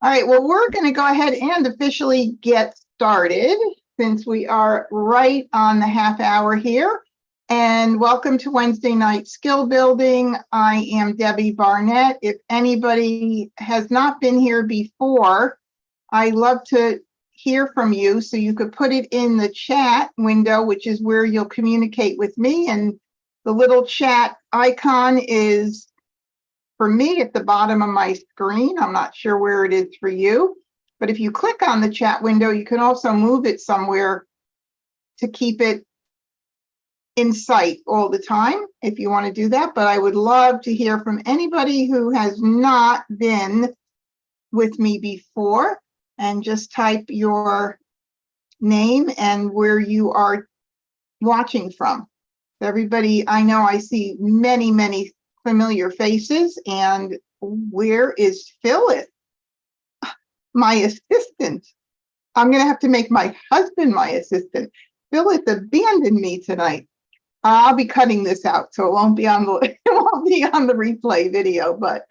All right, well, we're going to go ahead and officially get started since we are right on the half hour here. And welcome to Wednesday Night Skill Building. I am Debbie Barnett. If anybody has not been here before, I love to hear from you. So you could put it in the chat window, which is where you'll communicate with me. And the little chat icon is, for me, at the bottom of my screen. I'm not sure where it is for you. But if you click on the chat window, you can also move it somewhere to keep it in sight all the time if you want to do that. But I would love to hear from anybody who has not been with me before, and just type your name and where you are watching from. Everybody, I know I see many familiar faces. And where is Phyllis, my assistant? I'm going to have to make my husband my assistant. Phyllis abandoned me tonight. I'll be cutting this out, so it won't be on the it won't be on the replay video. But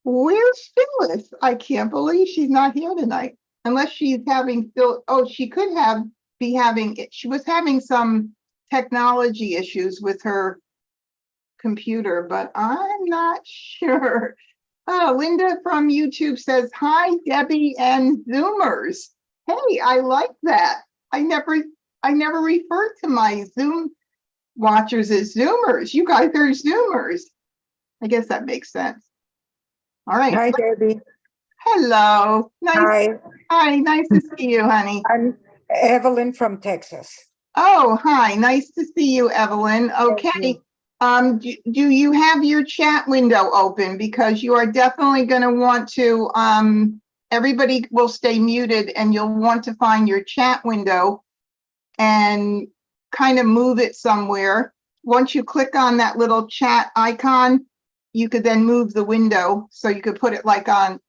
where's Phyllis? I can't believe she's not here tonight, unless she's having still. Oh, she could be having. She was having some technology issues with her computer, but I'm not sure. Linda from YouTube says, "Hi, Debbie and Zoomers." Hey, I like that. I never refer to my Zoom watchers as Zoomers. You guys are Zoomers. I guess that makes sense. All right. Hi, Debbie. Hello. Hi. Hi, nice to see you, honey. I'm Evelyn from Texas. Oh, hi. Nice to see you, Evelyn. Okay. Do you have your chat window open? Because you are definitely going to want to, everybody will stay muted, and you'll want to find your chat window and kind of move it somewhere. Once you click on that little chat icon, you could then move the window. So you could put it like on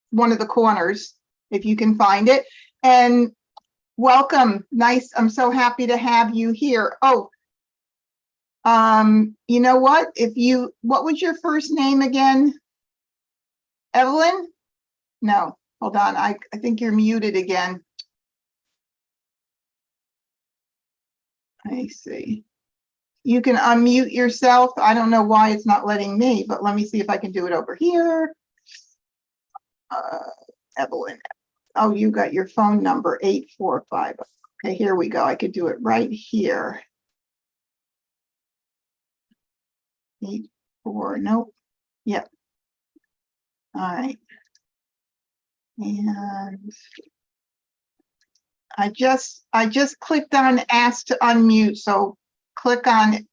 one of the corners if you can find it. And welcome. Nice. I'm so happy to have you here. Oh, you know what? What was your first name again? Evelyn? No, hold on. I think you're muted again. I see. You can unmute yourself. I don't know why it's not letting me, but let me see if I can do it over here. Evelyn. Oh, you got your phone number, 845. Okay, here we go. I could do it right here. 84, nope. Yep. All right. And I just clicked on ask to unmute, so click on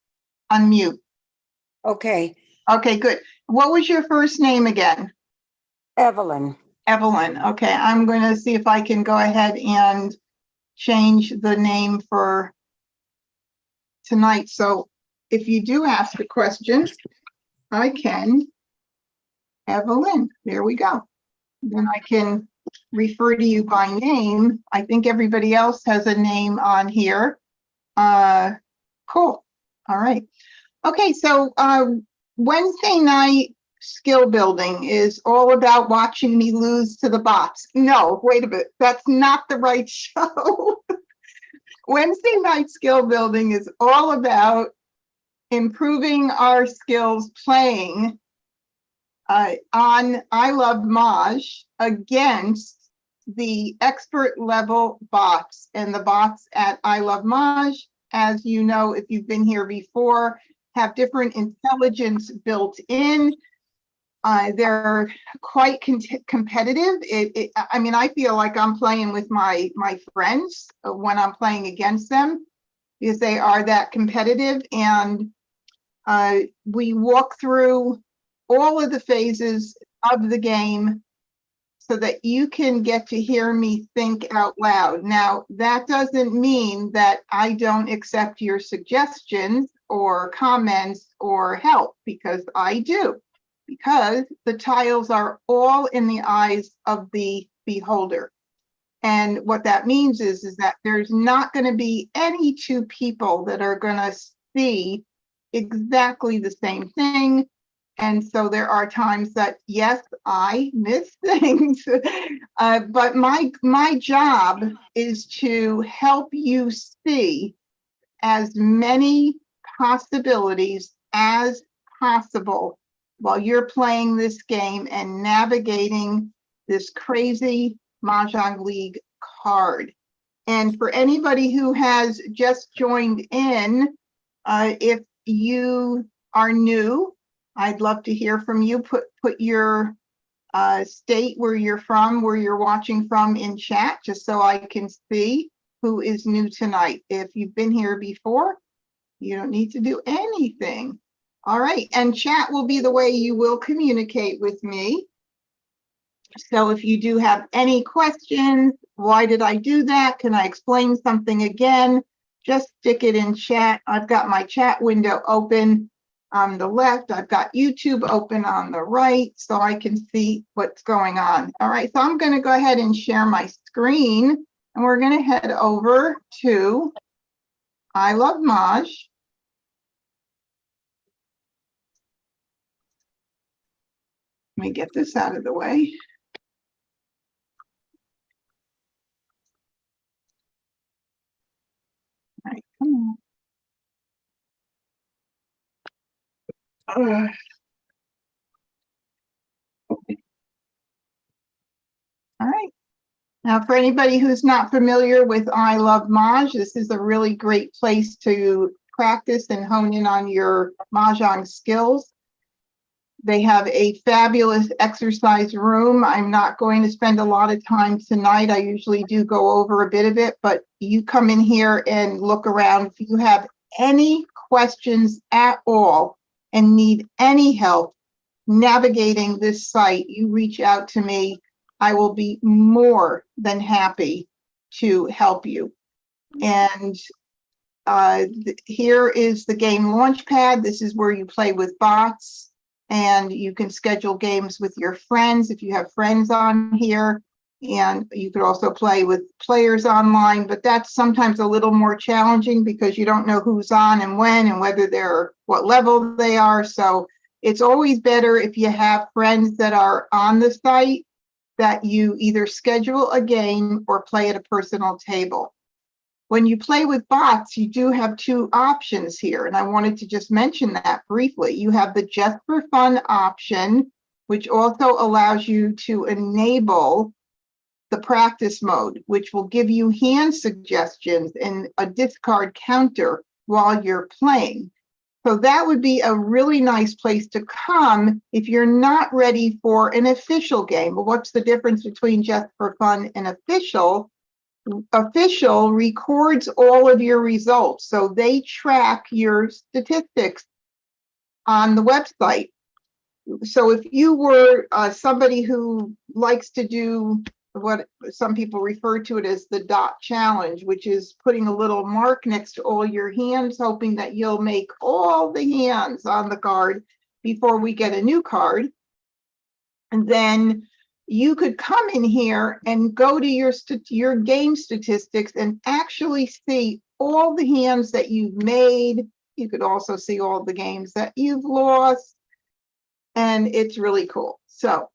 unmute. Okay. Okay, good. What was your first name again? Evelyn. Evelyn. Okay, I'm going to see if I can go ahead and change the name for tonight. So if you do ask a question, I can. Evelyn, there we go. Then I can refer to you by name. I think everybody else has a name on here. Cool. All right. Okay, so Wednesday night skill building is all about watching me lose to the bots. No, wait a bit. That's not the right show. Wednesday night skill building is all about improving our skills playing on I Love Maj against the expert level bots. And the bots at I Love Maj, as you know, if you've been here before, have different intelligence built in. They're quite competitive. I mean, I feel like I'm playing with my friends when I'm playing against them, because they are that competitive. And we walk through all of the phases of the game so that you can get to hear me think out loud. Now, that doesn't mean that I don't accept your suggestions or comments or help, because I do, because the tiles are all in the eyes of the beholder. And what that means is that there's not going to be any two people that are going to see exactly the same thing. And so there are times that, yes, I miss things, but my job is to help you see as many possibilities as possible while you're playing this game and navigating this crazy Mahjong League card. And for anybody who has just joined in, if you are new, I'd love to hear from you. Put your state where you're from, where you're watching from in chat, just so I can see who is new tonight. If you've been here before, you don't need to do anything. All right, and chat will be the way you will communicate with me. So if you do have any questions, why did I do that? Can I explain something again? Just stick it in chat. I've got my chat window open on the left. I've got YouTube open on the right, so I can see what's going on. All right, so I'm going to go ahead and share my screen, and we're going to head over to I Love Maj. Let me get this out of the way. All right, come on. All right. Now, for anybody who's not familiar with I Love Maj, this is a really great place to practice and hone in on your Mahjong skills. They have a fabulous exercise room. I'm not going to spend a lot of time tonight. I usually do go over a bit of it, but you come in here and look around. If you have any questions at all and need any help navigating this site, you reach out to me. I will be more than happy to help you. And here is the game launchpad. This is where you play with bots, and you can schedule games with your friends if you have friends on here. And you could also play with players online, but that's sometimes a little more challenging because you don't know who's on and when and whether they're what level they are. So it's always better if you have friends that are on the site that you either schedule a game or play at a personal table. When you play with bots, you do have two options here, and I wanted to just mention that briefly. You have the just for fun option, which also allows you to enable the practice mode, which will give you hand suggestions and a discard counter while you're playing. So that would be a really nice place to come if you're not ready for an official game. But what's the difference between just for fun and official? Official records all of your results, so they track your statistics on the website. So if you were somebody who likes to do what some people refer to it as the dot challenge, which is putting a little mark next to all your hands, hoping that you'll make all the hands on the card before we get a new card, and then you could come in here and go to your game statistics and actually see all the hands that you've made. You could also see all the games that you've lost, and it's really cool. So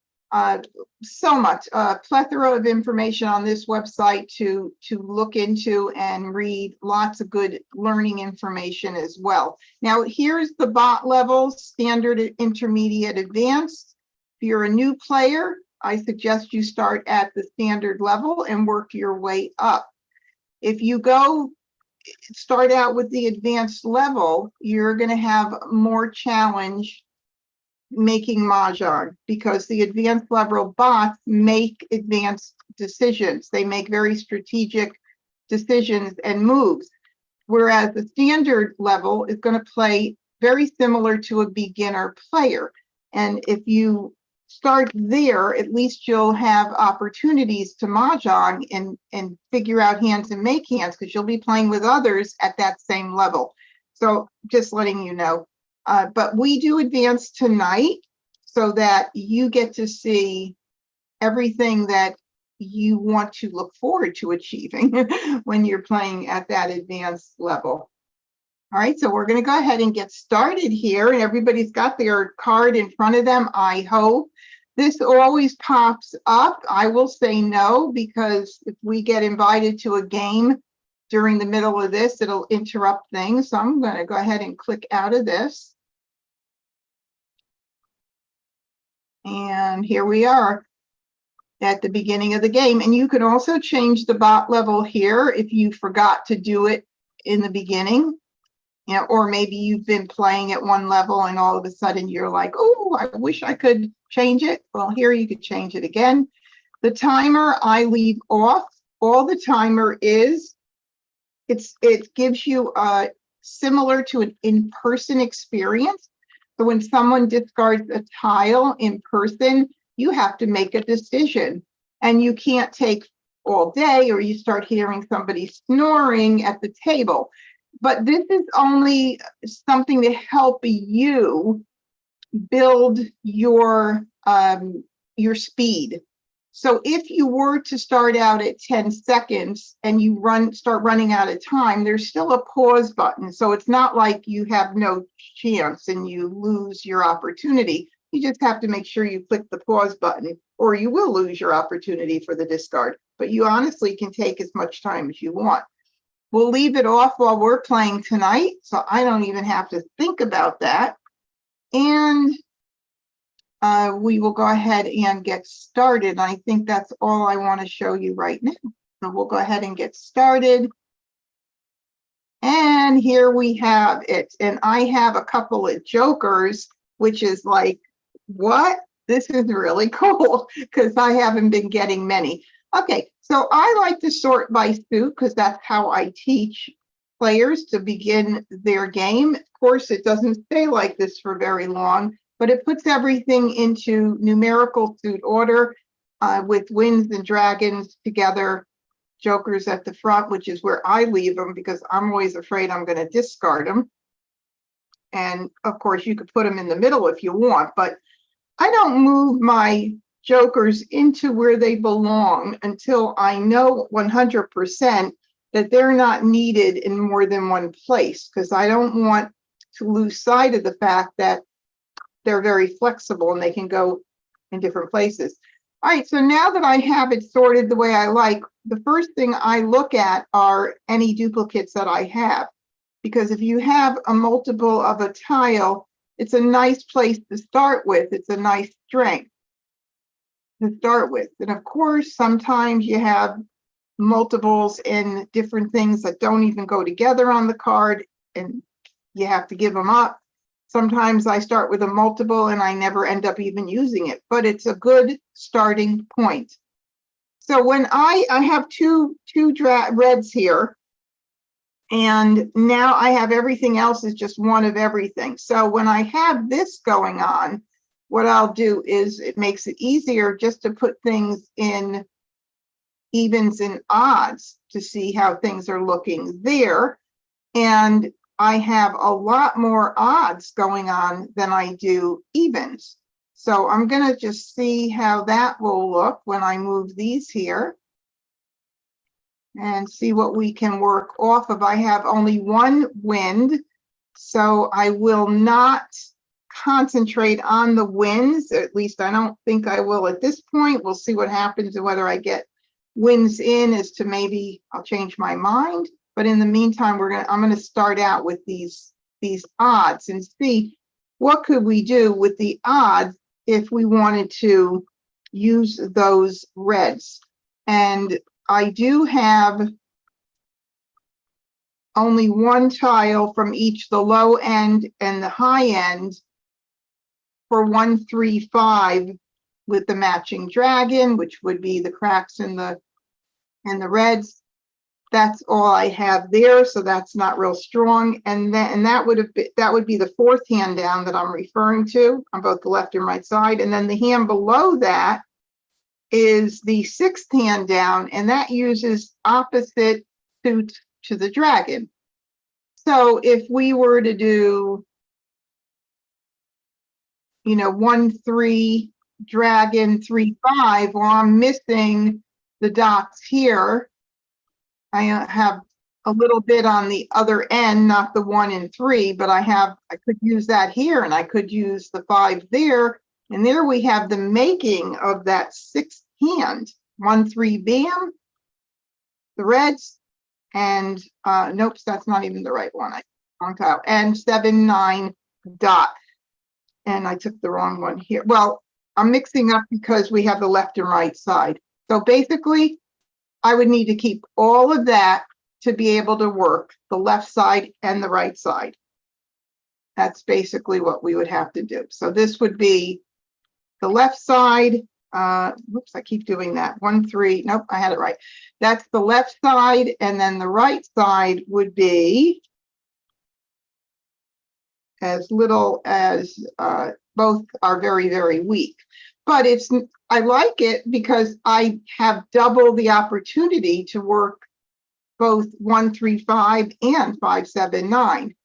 so much plethora of information on this website to look into and read. Lots of good learning information as well. Now here's the bot levels: standard, intermediate, advanced. If you're a new player, I suggest you start at the standard level and work your way up. If you start out with the advanced level, you're going to have more challenge making Mahjong, because the advanced level bots make advanced decisions. They make very strategic decisions and moves, whereas the standard level is going to play very similar to a beginner player. And if you start there, at least you'll have opportunities to Mahjong and figure out hands and make hands, because you'll be playing with others at that same level. So just letting you know. But we do advance tonight so that you get to see everything that you want to look forward to achieving when you're playing at that advanced level. All right, so we're going to go ahead and get started here, and everybody's got their card in front of them, I hope. This always pops up. I will say no, because if we get invited to a game during the middle of this, it'll interrupt things. So I'm going to go ahead and click out of this. And here we are at the beginning of the game. And you can also change the bot level here if you forgot to do it in the beginning. You know, or maybe you've been playing at one level and all of a sudden you're like, oh, I wish I could change it. Well, here you could change it again. The timer I leave off. All the timer is, it gives you similar to an in-person experience. So when someone discards a tile in person, you have to make a decision, and you can't take all day or you start hearing somebody snoring at the table. But this is only something to help you build your speed. So if you were to start out at 10 seconds and you start running out of time, there's still a pause button. So it's not like you have no chance and you lose your opportunity. You just have to make sure you click the pause button, or you will lose your opportunity for the discard. But you honestly can take as much time as you want. We'll leave it off while we're playing tonight, so I don't even have to think about that. And we will go ahead and get started. I think that's all I want to show you right now. So we'll go ahead and get started. And here we have it. And I have a couple of jokers, which is like, what? This is really cool, because I haven't been getting many. Okay, so I like to sort by suit because that's how I teach players to begin their game. Of course, it doesn't stay like this for very long, but it puts everything into numerical suit order with wins and dragons together, jokers at the front, which is where I leave them because I'm always afraid I'm going to discard them. And of course, you could put them in the middle if you want, but I don't move my jokers into where they belong until I know 100% that they're not needed in more than one place, because I don't want to lose sight of the fact that they're very flexible and they can go in different places. All right, so now that I have it sorted the way I like, the first thing I look at are any duplicates that I have, because if you have a multiple of a tile, it's a nice place to start with. It's a nice strength to start with. And of course, sometimes you have multiples in different things that don't even go together on the card, and you have to give them up. Sometimes I start with a multiple and I never end up even using it, but it's a good starting point. So when I have two reds here, and now I have everything else is just one of everything. So when I have this going on, what I'll do is it makes it easier just to put things in evens and odds to see how things are looking there. And I have a lot more odds going on than I do evens. So I'm going to just see how that will look when I move these here and see what we can work off of. I have only one wind, so I will not concentrate on the wins. At least I don't think I will at this point. We'll see what happens and whether I get wins in as to maybe I'll change my mind. But in the meantime, I'm going to start out with these odds and see what could we do with the odds if we wanted to use those reds. And I do have only one tile from each, the low end and the high end, for 1, 3, 5 with the matching dragon, which would be the cracks in the reds. That's all I have there, so that's not real strong. And that would be the fourth hand down that I'm referring to on both the left and right side. And then the hand below that is the sixth hand down, and that uses opposite suit to the dragon. So if we were to do, 1, 3 dragon, 3, 5, well, I'm missing the dots here. I have a little bit on the other end, not the 1 and 3, but I could use that here, and I could use the 5 there. And there we have the making of that 6th hand. 1, 3, bam, the reds, and nope, that's not even the right one. Wrong tile. And 7, 9, dot. And I took the wrong one here. Well, I'm mixing up because we have the left and right side. So basically, I would need to keep all of that to be able to work the left side and the right side. That's basically what we would have to do. So this would be the left side. Oops, I keep doing that. 1, 3. Nope, I had it right. That's the left side, and then the right side would be as little as both are very, very weak. But I like it because I have double the opportunity to work both 1, 3, 5 and 5, 7, 9.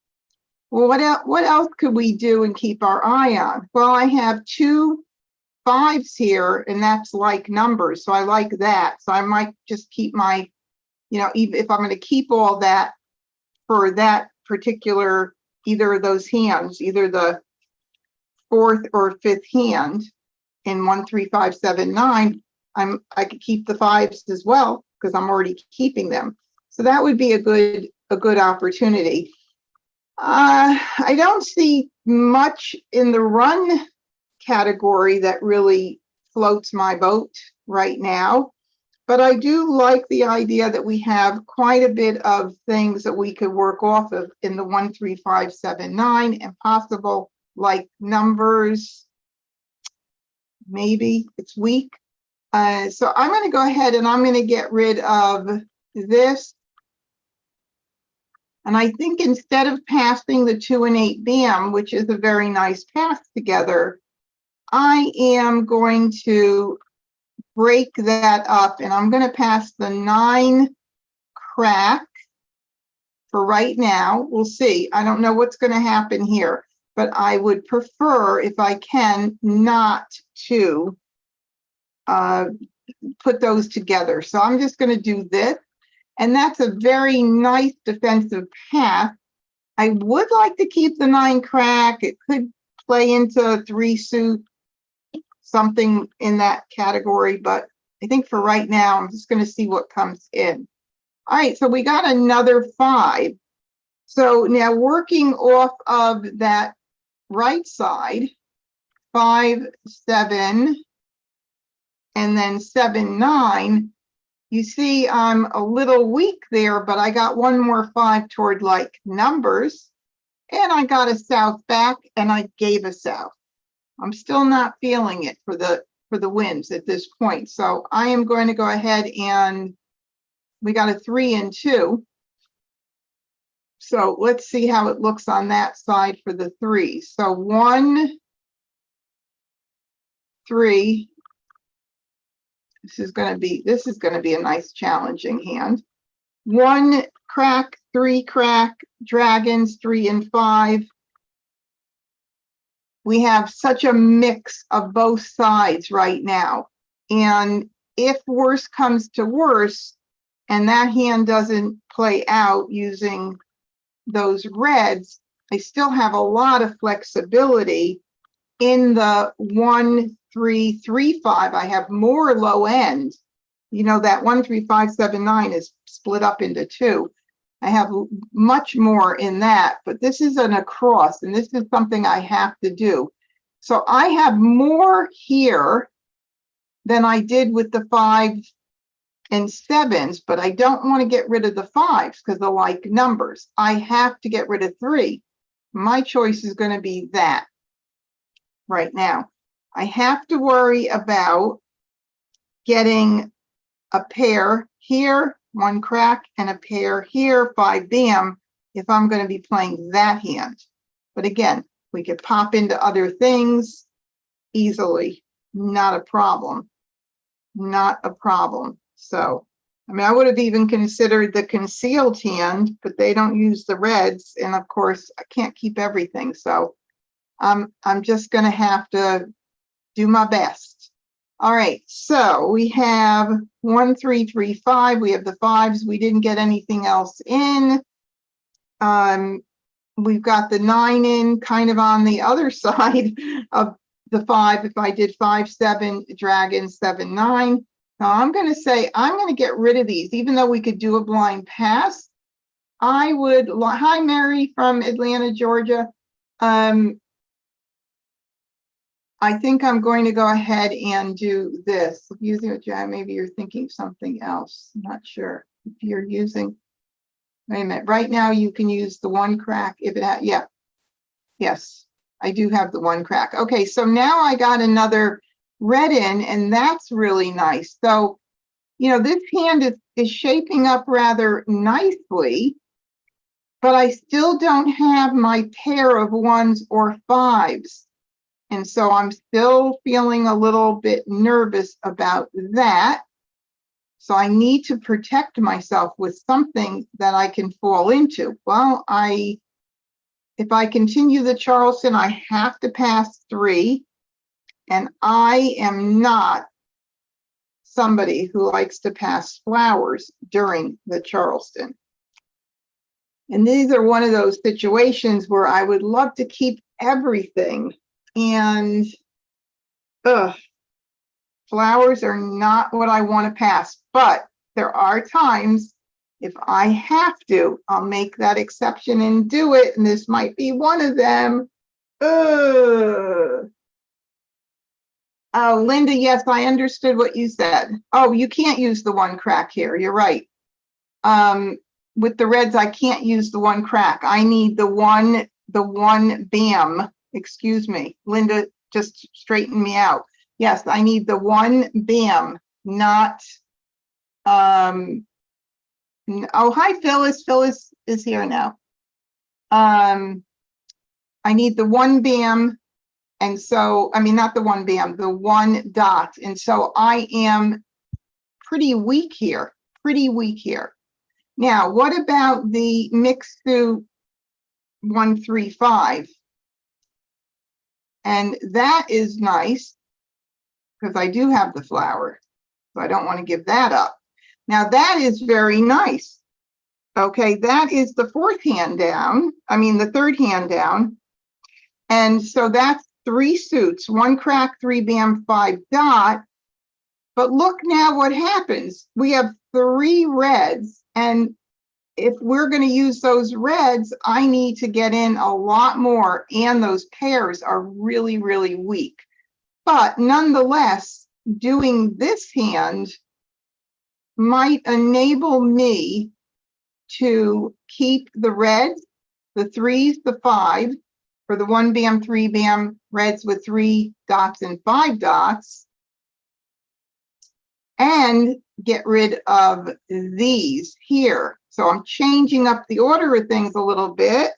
Well, what else could we do and keep our eye on? Well, I have 2 5s here, and that's like numbers, so I like that. So I might just keep my, even if I'm going to keep all that for that particular, either of those hands, either the 4th or 5th hand in 1, 3, 5, 7, 9, I could keep the 5s as well because I'm already keeping them. So that would be a good opportunity. I don't see much in the run category that really floats my boat right now, but I do like the idea that we have quite a bit of things that we could work off of in the 1, 3, 5, 7, 9, and possible like numbers. Maybe it's weak. So I'm going to go ahead and I'm going to get rid of this. And I think instead of passing the 2 and 8 bam, which is a very nice pass together, I am going to break that up, and I'm going to pass the 9 crack for right now. We'll see. I don't know what's going to happen here, but I would prefer, if I can, not to put those together. So I'm just going to do this, and that's a very nice defensive pass. I would like to keep the 9 crack. It could play into 3 suit, something in that category, but I think for right now, I'm just going to see what comes in. All right, so we got another 5. So now working off of that right side, 5, 7, and then 7, 9, you see I'm a little weak there, but I got one more 5 toward like numbers, and I got a south back, and I gave a south. I'm still not feeling it for the wins at this point. So I am going to go ahead, and we got a 3 and 2. So let's see how it looks on that side for the 3. So 1, 3. This is going to be a nice challenging hand. 1 crack, 3 crack, dragons, 3 and 5. We have such a mix of both sides right now. And if worse comes to worse, and that hand doesn't play out using those reds, I still have a lot of flexibility in the 1, 3, 3, 5. I have more low end. That 1, 3, 5, 7, 9 is split up into 2. I have much more in that, but this is an across, and this is something I have to do. So I have more here than I did with the 5 and 7s, but I don't want to get rid of the 5s because they're like numbers. I have to get rid of 3. My choice is going to be that right now. I have to worry about getting a pair here, 1 crack, and a pair here, 5 bam, if I'm going to be playing that hand. But again, we could pop into other things easily. Not a problem. Not a problem. So, I would have even considered the concealed hand, but they don't use the reds. And of course, I can't keep everything. So I'm just going to have to do my best. All right, so we have 1, 3, 3, 5. We have the 5s. We didn't get anything else in. We've got the 9 in kind of on the other side of the 5. If I did 5, 7, dragon, 7, 9. Now I'm going to say I'm going to get rid of these, even though we could do a blind pass. I would, hi Mary from Atlanta, Georgia. I think I'm going to go ahead and do this. Using a jab, maybe you're thinking something else. I'm not sure if you're using, wait a minute. Right now you can use the 1 crack if it had, yeah. Yes, I do have the 1 crack. Okay, so now I got another red in, and that's really nice. So, you know, this hand is shaping up rather nicely, but I still don't have my pair of 1s or 5s. And so I'm still feeling a little bit nervous about that. So I need to protect myself with something that I can fall into. Well, if I continue the Charleston, I have to pass 3. And I am not somebody who likes to pass flowers during the Charleston. And these are one of those situations where I would love to keep everything. And flowers are not what I want to pass, but there are times if I have to, I'll make that exception and do it. And this might be one of them. Oh, Linda, yes, I understood what you said. Oh, you can't use the 1 crack here. You're right. With the reds, I can't use the 1 crack. I need the one bam. Excuse me, Linda, just straighten me out. Yes, I need the 1 bam, not, oh, hi, Phyllis. Phyllis is here now. I need the 1 bam. And so, I mean, not the 1 bam, the 1 dot. And so I am pretty weak here, Now, what about the mixed suit 1, 3, 5? And that is nice because I do have the flower. So I don't want to give that up. Now that is very nice. Okay, that is the 4th hand down. I mean, the 3rd hand down. And so that's 3 suits, 1 crack, 3 bam, 5 dot. But look now what happens. We have 3 reds. And if we're going to use those reds, I need to get in a lot more. And those pairs are really, really weak. But nonetheless, doing this hand might enable me to keep the reds, the 3s, the 5, for the 1 bam, 3 bam, reds with 3 dots and 5 dots, and get rid of these here. So I'm changing up the order of things a little bit,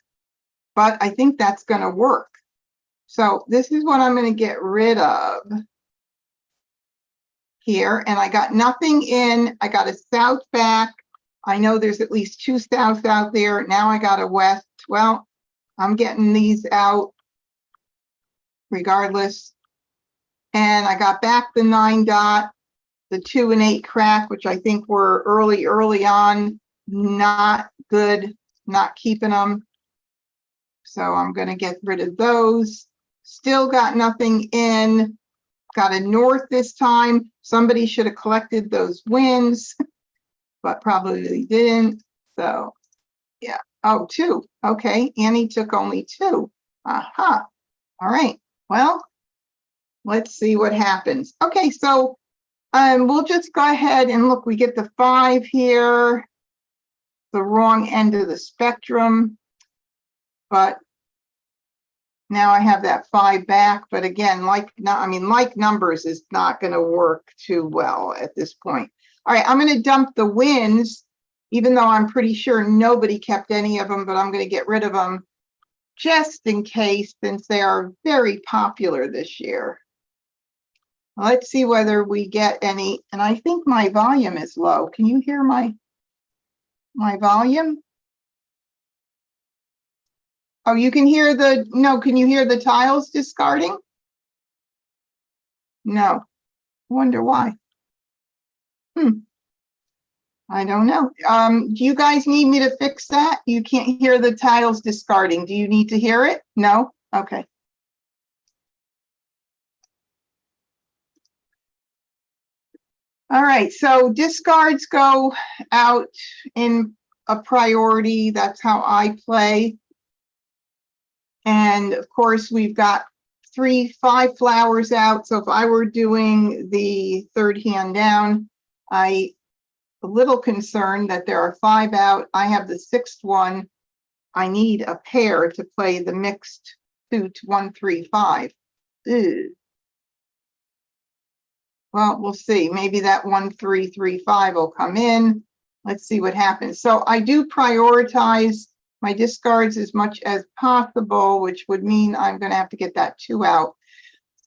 but I think that's going to work. So this is what I'm going to get rid of here. And I got nothing in. I got a south back. I know there's at least 2 souths out there. Now I got a west. Well, I'm getting these out regardless. And I got back the 9 dot, the 2 and 8 crack, which I think were early on, not good, not keeping them. So I'm going to get rid of those. Still got nothing in. Got a north this time. Somebody should have collected those wins, but probably didn't. So yeah. Oh, 2. Okay. Annie took only 2. Aha. All right. Well, let's see what happens. Okay. So we'll just go ahead and look. We get the 5 here, the wrong end of the spectrum. But now I have that 5 back. But again, like numbers is not going to work too well at this point. All right, I'm going to dump the wins, even though I'm pretty sure nobody kept any of them, but I'm going to get rid of them just in case, since they are very popular this year. Let's see whether we get any. And I think my volume is low. Can you hear my volume? Oh, you can hear can you hear the tiles discarding? No. Wonder why. I don't know. Do you guys need me to fix that? You can't hear the tiles discarding. Do you need to hear it? No? Okay. All right, so discards go out in a priority. That's how I play. And of course, we've got 5 flowers out. So if I were doing the third hand down, I'm a little concerned that there are 5 out. I have the 6th one. I need a pair to play the mixed suit 1, 3, 5. Ew. Well, we'll see. Maybe that 1, 3, 3, 5 will come in. Let's see what happens. So I do prioritize my discards as much as possible, which would mean I'm going to have to get that 2 out.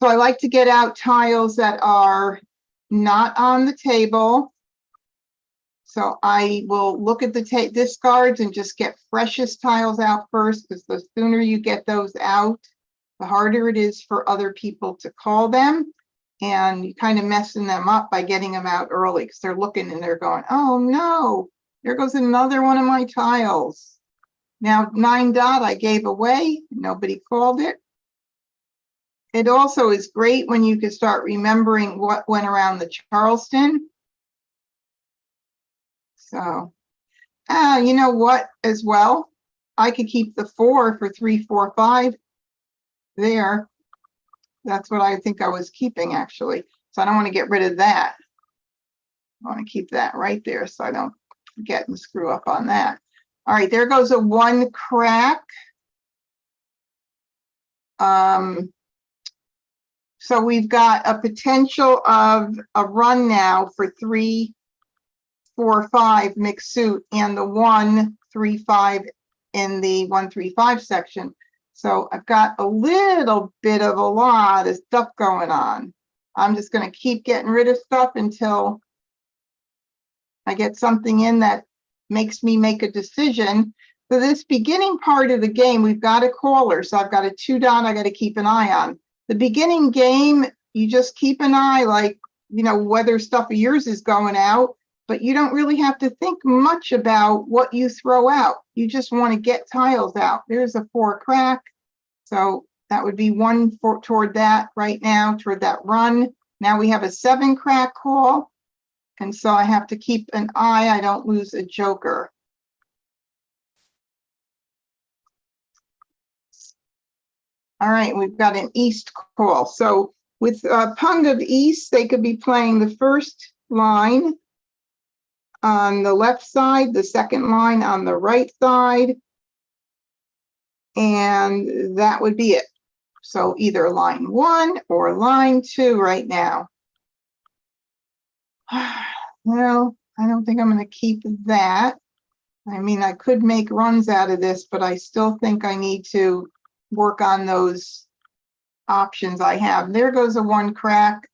So I like to get out tiles that are not on the table. So I will look at the discards and just get freshest tiles out first, because the sooner you get those out, the harder it is for other people to call them. And you kind of messing them up by getting them out early, because they're looking and they're going, oh no, there goes another one of my tiles. Now 9 dot I gave away, nobody called it. It also is great when you can start remembering what went around the Charleston. So, you know what, as well, I could keep the 4 for 3, 4, 5 there. That's what I think I was keeping, actually. So I don't want to get rid of that. I want to keep that right there so I don't forget and screw up on that. All right, there goes a 1 crack. So we've got a potential of a run now for 3, 4, 5 mixed suit and the 1, 3, 5 in the 1, 3, 5 section. So I've got a little bit of a lot of stuff going on. I'm just going to keep getting rid of stuff until I get something in that makes me make a decision. So this beginning part of the game, we've got a caller. So I've got a 2 dot I got to keep an eye on. The beginning game, you just keep an eye, like, you know, whether stuff of yours is going out, but you don't really have to think much about what you throw out. You just want to get tiles out. There's a 4 crack. So that would be 1 toward that right now, toward that run. Now we have a 7 crack call. And so I have to keep an eye, I don't lose a joker. All right, we've got an east call. So with Pung of East, they could be playing the first line on the left side, the second line on the right side, and that would be it. So either line 1 or line 2 right now. Well, I don't think I'm going to keep that. I mean, I could make runs out of this, but I still think I need to work on those options I have. There goes a 1 crack.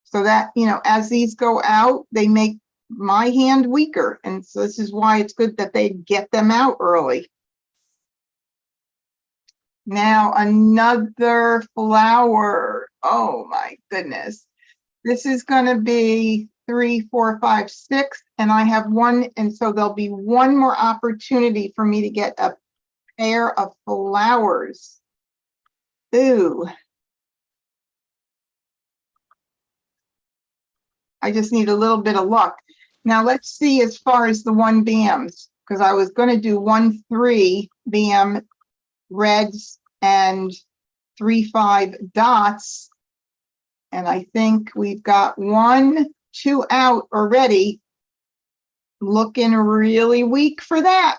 So that, you know, as these go out, they make my hand weaker. And so this is why it's good that they get them out early. Now another flower. Oh my goodness. This is going to be 3, 4, 5, 6, and I have 1. And so there'll be 1 more opportunity for me to get a pair of flowers. Ooh. I just need a little bit of luck. Now let's see as far as the 1 BMs, because I was going to do 1, 3 BM reds and 3, 5 dots. And I think we've got 1, 2 out already. Looking really weak for that.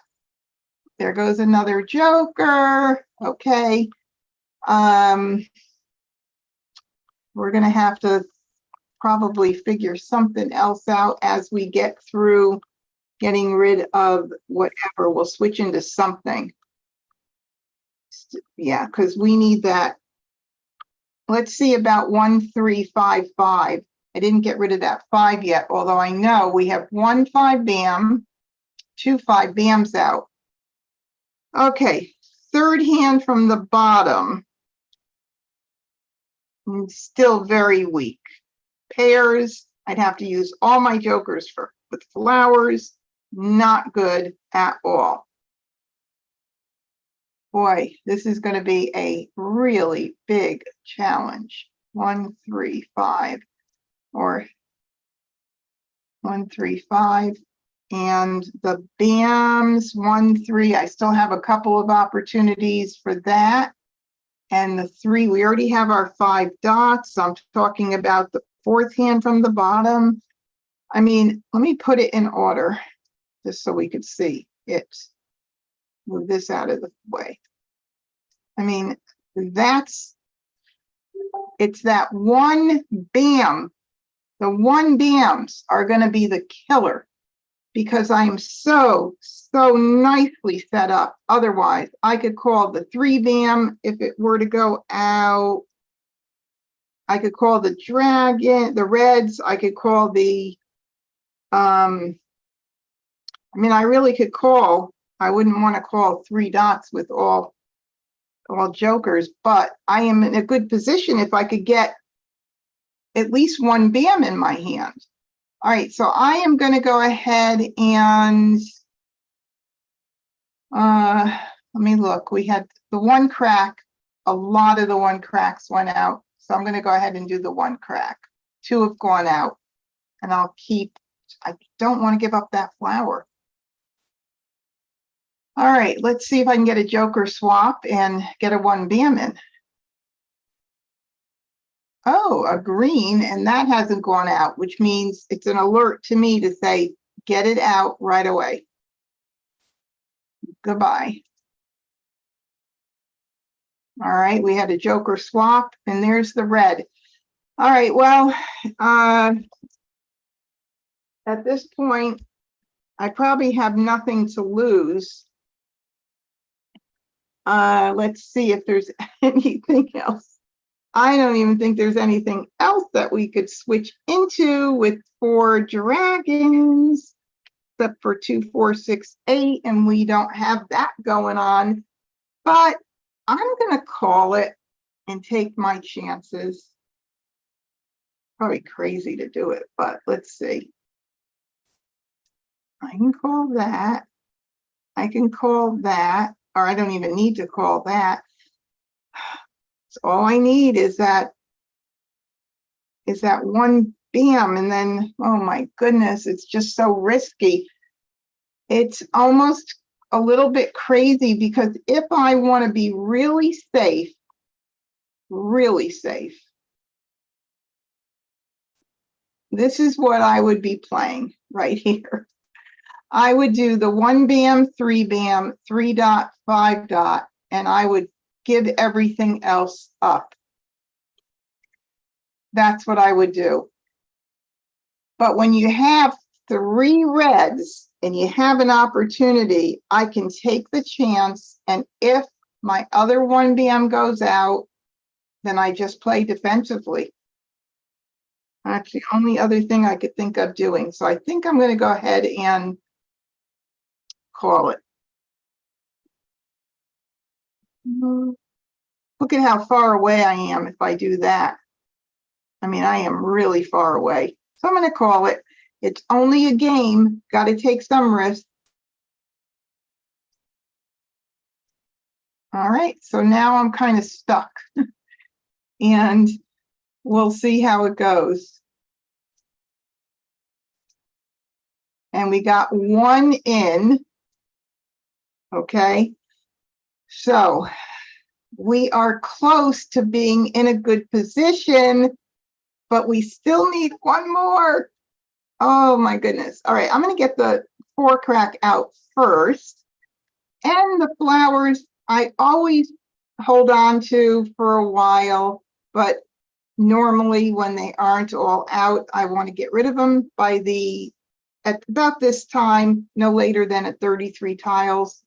There goes another joker. Okay. We're going to have to probably figure something else out as we get through getting rid of whatever. We'll switch into something. Yeah, because we need that. Let's see about 1, 3, 5, 5. I didn't get rid of that 5 yet, although I know we have 1, 5 BAM, 2, 5 BAMs out. Okay, third hand from the bottom. Still very weak. pairs. I'd have to use all my jokers with flowers. Not good at all. Boy, this is going to be a really big challenge. 1, 3, 5, or 1, 3, 5. And the BAMs, 1, 3, I still have a couple of opportunities for that. And the 3, we already have our 5 dots. I'm talking about the 4th hand from the bottom. I mean, let me put it in order just so we could see it. Move this out of the way. I mean, it's that one BAM. The 1 BAMs are going to be the killer because I'm so nicely set up. Otherwise, I could call the 3 BAM if it were to go out. I could call the dragon, the reds. I could call the, I mean, I really could call, I wouldn't want to call 3 dots with all jokers, but I am in a good position if I could get at least 1 BAM in my hand. All right, so I am going to go ahead and let me look. We had the 1 crack. A lot of the 1 cracks went out, so I'm going to go ahead and do the 1 crack. 2 have gone out, and I'll keep. I don't want to give up that flower. All right, let's see if I can get a joker swap and get a 1 BAM in. Oh, a green, and that hasn't gone out, which means it's an alert to me to say, get it out right away. Goodbye. All right, we had a joker swap, and there's the red. All right, well, at this point, I probably have nothing to lose. Let's see if there's anything else. I don't even think there's anything else that we could switch into with 4 dragons, except for 2, 4, 6, 8, and we don't have that going on. But I'm going to call it and take my chances. Probably crazy to do it, but let's see. I can call that. I can call that, or I don't even need to call that. So all I need is that 1 BAM, and then, oh my goodness, it's just so risky. It's almost a little bit crazy because if I want to be really safe, this is what I would be playing right here. I would do the 1 BAM, 3 BAM, 3 dot, 5 dot, and I would give everything else up. That's what I would do. But when you have 3 reds and you have an opportunity, I can take the chance, and if my other 1 BAM goes out, then I just play defensively. That's the only other thing I could think of doing. So I think I'm going to go ahead and call it. Look at how far away I am if I do that. I mean, I am really far away. So I'm going to call it. It's only a game. Got to take some risk. All right, so now I'm kind of stuck. And we'll see how it goes. And we got 1 in. Okay, so we are close to being in a good position, but we still need 1 more. Oh my goodness. All right, I'm going to get the 4 crack out first. And the flowers, I always hold on to for a while, but normally when they aren't all out, I want to get rid of them at about this time, no later than at 33 tiles.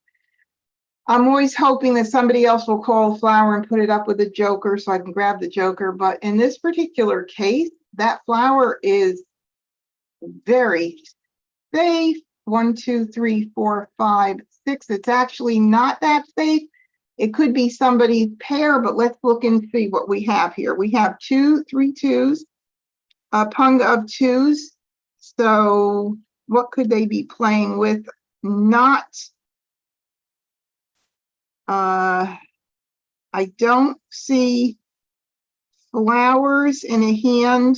I'm always hoping that somebody else will call a flower and put it up with a joker so I can grab the joker. But in this particular case, that flower is very safe. 1, 2, 3, 4, 5, 6. It's actually not that safe. It could be somebody's pair, but let's look and see what we have here. We have 2, 3 twos. a pung of twos. So what could they be playing with? Not, I don't see flowers in a hand,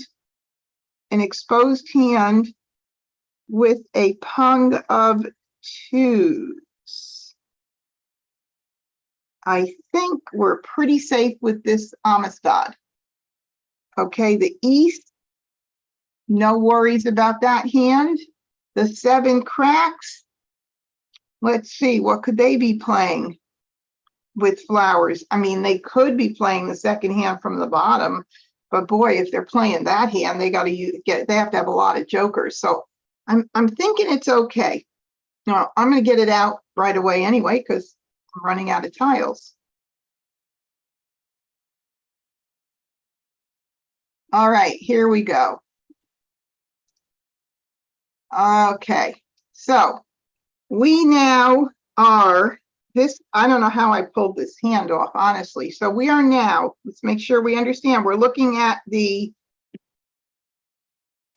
an exposed hand with a pung of twos. I think we're pretty safe with this Amistad. Okay, the East, no worries about that hand. The 7 cracks, let's see, what could they be playing with flowers? I mean, they could be playing the second hand from the bottom, but boy, if they're playing that hand, they got to they have to have a lot of jokers. So I'm thinking it's okay. No, I'm going to get it out right away anyway because I'm running out of tiles. All right, here we go. Okay, so we now are this. I don't know how I pulled this hand off, honestly. So we are now, let's make sure we understand. We're looking at the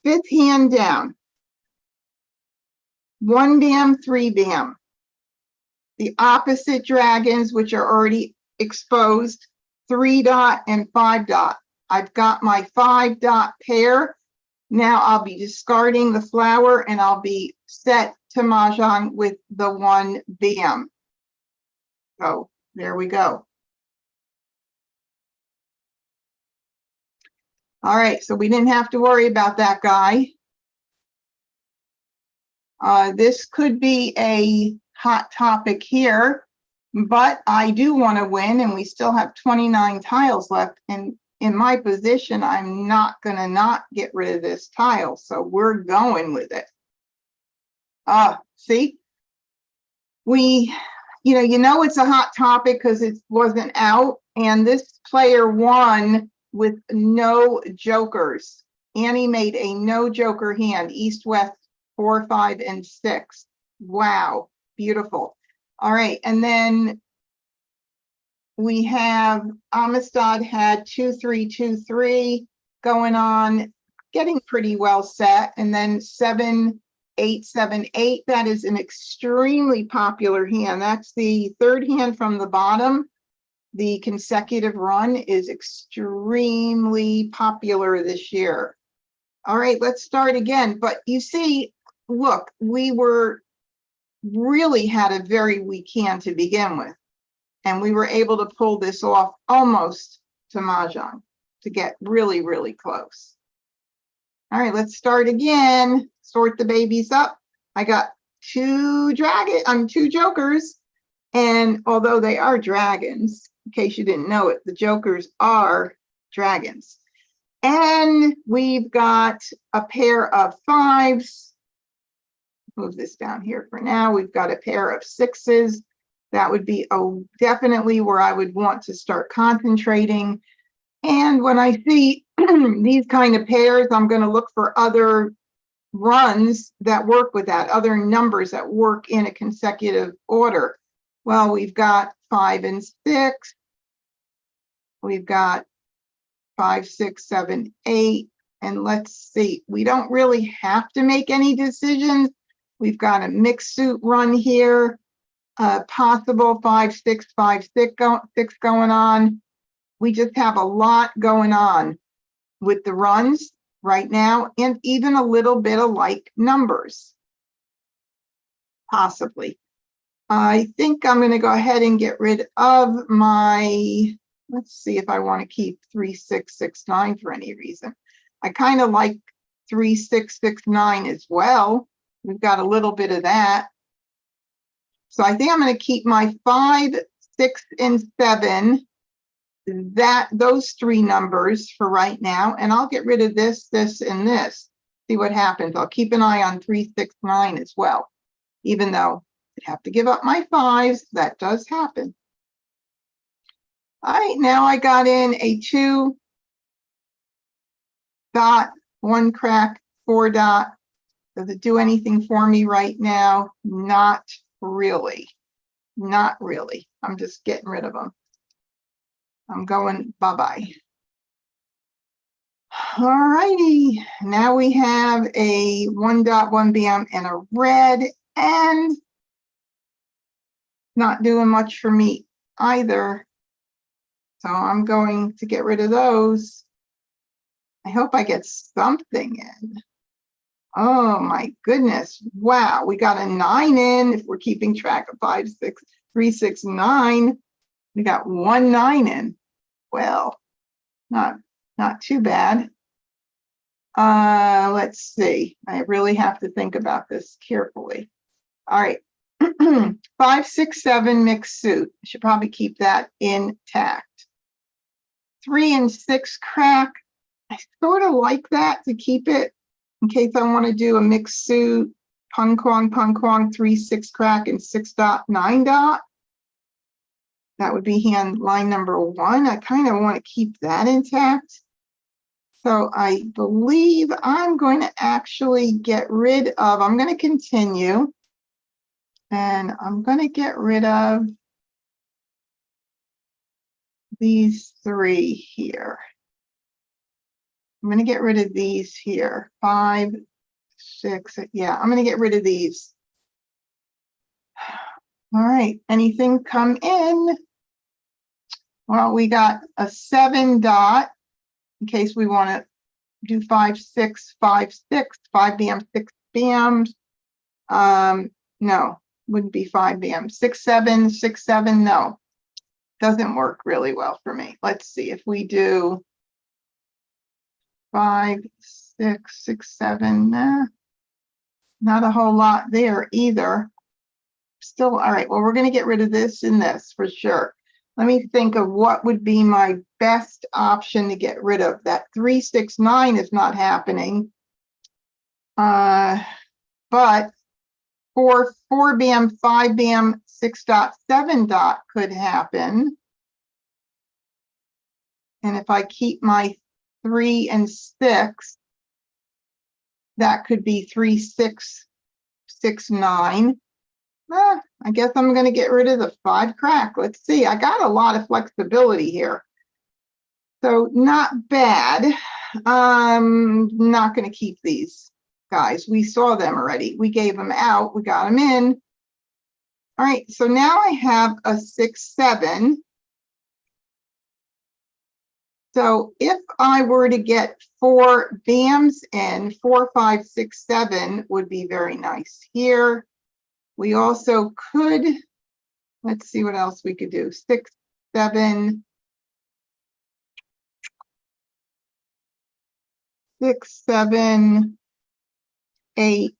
5th hand down. 1 dam, 3 dam. The opposite dragons, which are already exposed, 3 dot and 5 dot. I've got my 5 dot pair. Now I'll be discarding the flower and I'll be set to Mahjong with the 1 dam. So there we go. All right, so we didn't have to worry about that guy. This could be a hot topic here, but I do want to win and we still have 29 tiles left. And in my position, I'm not going to not get rid of this tile. So we're going with it. See, you know it's a hot topic because it wasn't out. And this player won with no jokers. Annie made a no joker hand, East, West, 4, 5, and 6. Wow, beautiful. All right, and then we have Amistad had 2, 3, 2, 3 going on, getting pretty well set, and then 7, 8, 7, 8. That is an extremely popular hand. That's the 3rd hand from the bottom. The consecutive run is extremely popular this year. All right, let's start again. But you see, look, we really had a very weak hand to begin with. And we were able to pull this off almost to Mahjong to get really, really close. All right, let's start again. Sort the babies up. I got 2 jokers. And although they are dragons, in case you didn't know it, the jokers are dragons. And we've got a pair of 5s. Move this down here for now. We've got a pair of 6s. That would be definitely where I would want to start concentrating. And when I see these kind of pairs, I'm going to look for other runs that work with that, other numbers that work in a consecutive order. Well, we've got 5 and 6. We've got 5, 6, 7, 8. And let's see, we don't really have to make any decisions. We've got a mixed suit run here. Possible 5, 6, 5, 6 going on. We just have a lot going on with the runs right now, and even a little bit of like numbers, possibly. I think I'm going to go ahead and get rid of my, let's see if I want to keep 3, 6, 6, 9 for any reason. I kind of like 3, 6, 6, 9 as well. We've got a little bit of that. So I think I'm going to keep my 5, 6, and 7, those 3 numbers for right now, and I'll get rid of this, this, and this. See what happens. I'll keep an eye on 3, 6, 9 as well, even though I'd have to give up my 5s. That does happen. All right, now I got in a 2 dot, 1 crack, 4 dot. Does it do anything for me right now? Not really. Not really. I'm just getting rid of them. I'm going bye-bye. All righty, now we have a 1.1 BM and a red, and not doing much for me either. So I'm going to get rid of those. I hope I get something in. Oh my goodness. Wow, we got a 9 in if we're keeping track of 5, 6, 3, 6, 9. We got 1 9 in. Well, not too bad. Let's see. I really have to think about this carefully. All right. 5, 6, 7 mixed suit. I should probably keep that intact. 3 and 6 crack. I sort of like that to keep it in case I want to do a mixed suit. Pung kwang, 3, 6 crack, and 6 dot, 9 dot. That would be hand line number 1. I kind of want to keep that intact. So I believe I'm going to actually get rid of, I'm going to continue. And I'm going to get rid of these 3 here. I'm going to get rid of these here. 5, 6, yeah, I'm going to get rid of these. All right, anything come in? Well, we got a 7 dot in case we want to do 5, 6, 5, 6, 5 BM, 6 BMs. No, wouldn't be 5 BM. 6, 7, 6, 7, no. Doesn't work really well for me. Let's see if we do 5, 6, 6, 7. Nah, not a whole lot there either. Still, all right, well, we're going to get rid of this and this for sure. Let me think of what would be my best option to get rid of. That 3, 6, 9 is not happening. But 4 BM, 5 BM, 6 dot, 7 dot could happen. And if I keep my 3 and 6, that could be 3, 6, 6, 9. I guess I'm going to get rid of the 5 crack. Let's see. I got a lot of flexibility here. So not bad. I'm not going to keep these guys. We saw them already. We gave them out. We got them in. All right. So now I have a 6, 7. So if I were to get 4 BAMs in, 4, 5, 6, 7 would be very nice here. We also could, let's see what else we could do. 6, 7, 6, 7, 8,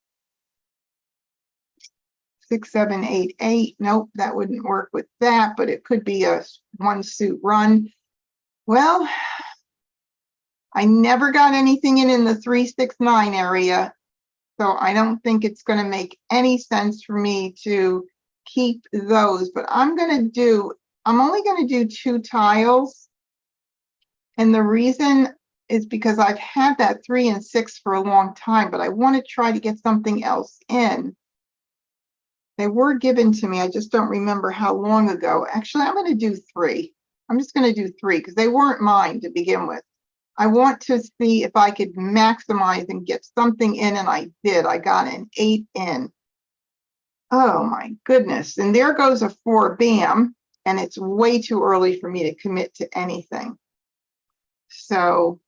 6, 7, 8, 8. Nope, that wouldn't work with that, but it could be a 1 suit run. Well, I never got anything in the 3, 6, 9 area. So I don't think it's going to make any sense for me to keep those, but I'm only going to do 2 tiles. And the reason is because I've had that 3 and 6 for a long time, but I want to try to get something else in. They were given to me. I just don't remember how long ago. Actually, I'm going to do 3. I'm just going to do 3 because they weren't mine to begin with. I want to see if I could maximize and get something in, and I did. I got an 8 in. Oh my goodness. And there goes a 4 BAM, and it's way too early for me to commit to anything. So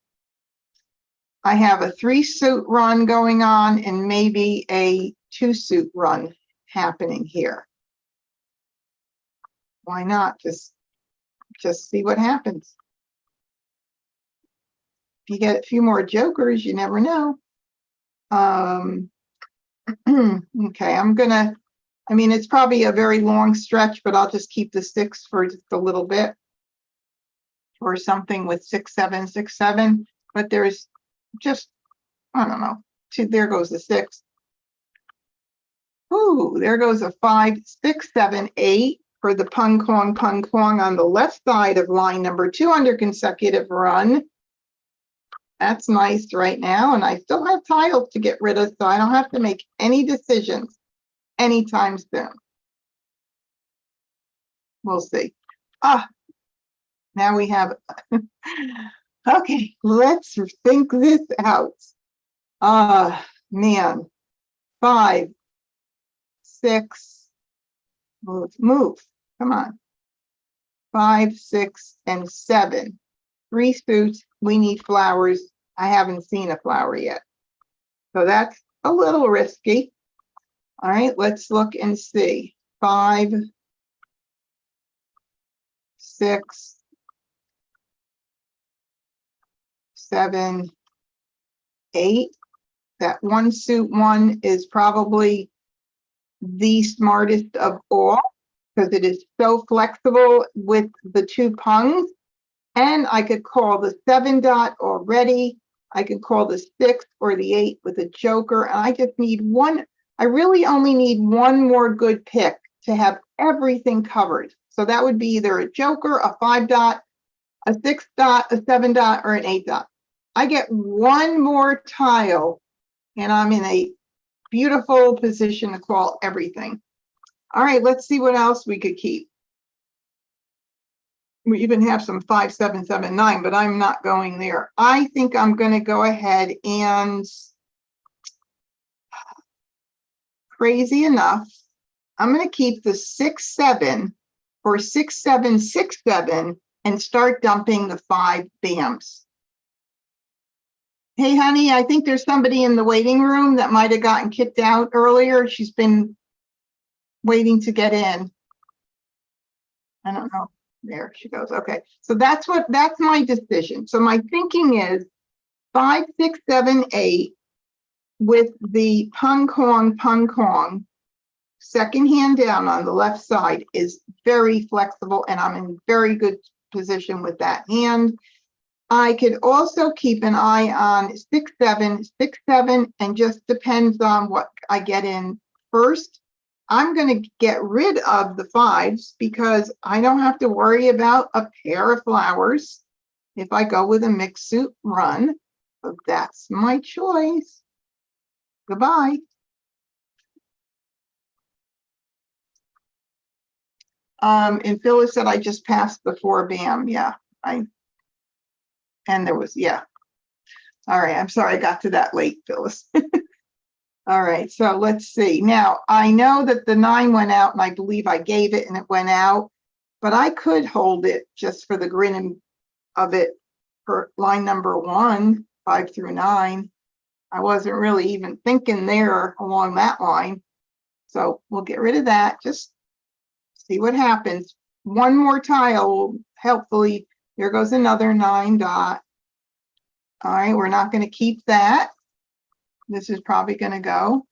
I have a 3 suit run going on and maybe a 2 suit run happening here. Why not just see what happens? If you get a few more jokers, you never know. Okay, it's probably a very long stretch, but I'll just keep the 6 for just a little bit or something with 6, 7, 6, 7. But there's just, I don't know, there goes the 6. Ooh, there goes a 5, 6, 7, 8 for the pung kwang on the left side of line number 2 under consecutive run. That's nice right now, and I still have tiles to get rid of, so I don't have to make any decisions anytime soon. We'll see. Now we have Okay, let's think this out. Man, 5, 6, move, come on. 5, 6, and 7. 3 suits, we need flowers. I haven't seen a flower yet. So that's a little risky. All right, let's look and see. 5, 6, 7, 8. That 1 suit 1 is probably the smartest of all because it is so flexible with the 2 pungs. And I could call the 7 dot already. I could call the 6 or the 8 with a joker. And I just need one. I really only need one more good pick to have everything covered. So that would be either a joker, a 5 dot, a 6 dot, a 7 dot, or an 8 dot. I get one more tile and I'm in a beautiful position to call everything. All right, let's see what else we could keep. We even have some 5, 7, 7, 9, but I'm not going there. I think I'm going to go ahead and, crazy enough, I'm going to keep the 6, 7 or 6, 7, 6, 7 and start dumping the 5 BAMs. Hey, honey, I think there's somebody in the waiting room that might have gotten kicked out earlier. She's been waiting to get in. I don't know. There she goes. Okay. So that's my decision. So my thinking is 5, 6, 7, 8 with the pung kong, second hand down on the left side is very flexible and I'm in very good position with that hand. I could also keep an eye on 6, 7, 6, 7, and just depends on what I get in first. I'm going to get rid of the 5s because I don't have to worry about a pair of flowers if I go with a mixed suit run. So that's my choice. Goodbye. And Phyllis said I just passed the 4 BAM. Yeah, and there was, yeah. All right, I'm sorry I got to that late, Phyllis. All right, so let's see. Now, I know that the 9 went out, and I believe I gave it, and it went out, but I could hold it just for the grin of it for line number 1, 5 through 9. I wasn't really even thinking there along that line. So we'll get rid of that. Just see what happens. One more tile, helpfully. There goes another 9 dot. All right, we're not going to keep that. This is probably going to go.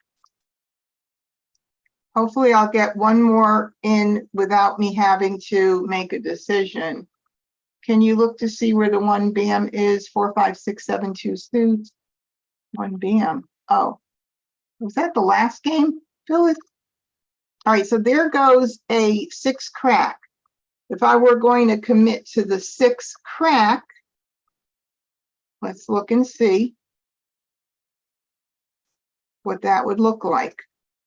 Hopefully I'll get one more in without me having to make a decision. Can you look to see where the 1 BAM is? 4, 5, 6, 7, 2 suits. 1 BAM. Oh, was that the last game, Phyllis? All right, so there goes a 6 crack. If I were going to commit to the 6 crack, let's look and see what that would look like.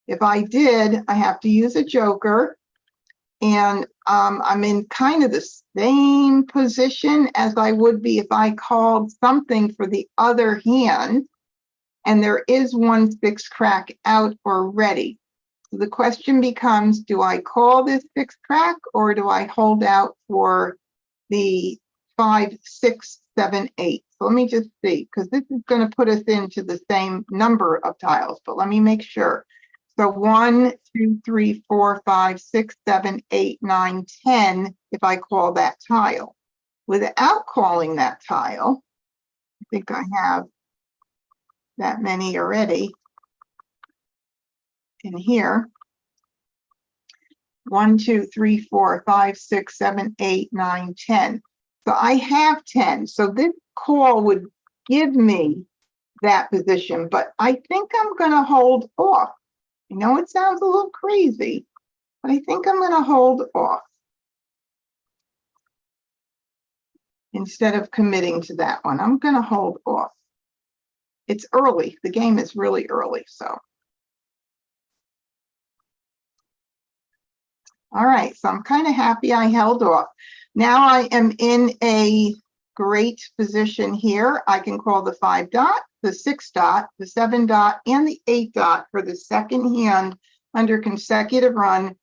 If I did, I have to use a joker, and I'm in kind of the same position as I would be if I called something for the other hand, and there is 1 6 crack out already. So the question becomes, do I call this 6 crack or do I hold out for the 5, 6, 7, 8? So let me just see, because this is going to put us into the same number of tiles, but let me make sure. So 1, 2, 3, 4, 5, 6, 7, 8, 9, 10, if I call that tile. Without calling that tile, I think I have that many already in here. 1, 2, 3, 4, 5, 6, 7, 8, 9, 10. So I have 10. So this call would give me that position, but I think I'm going to hold off. I know it sounds a little crazy, but I think I'm going to hold off instead of committing to that one. I'm going to hold off. It's early. The game is really early, so. All right, so I'm kind of happy I held off. Now I am in a great position here. I can call the 5 dot, the 6 dot, the 7 dot, and the 8 dot for the second hand under consecutive run,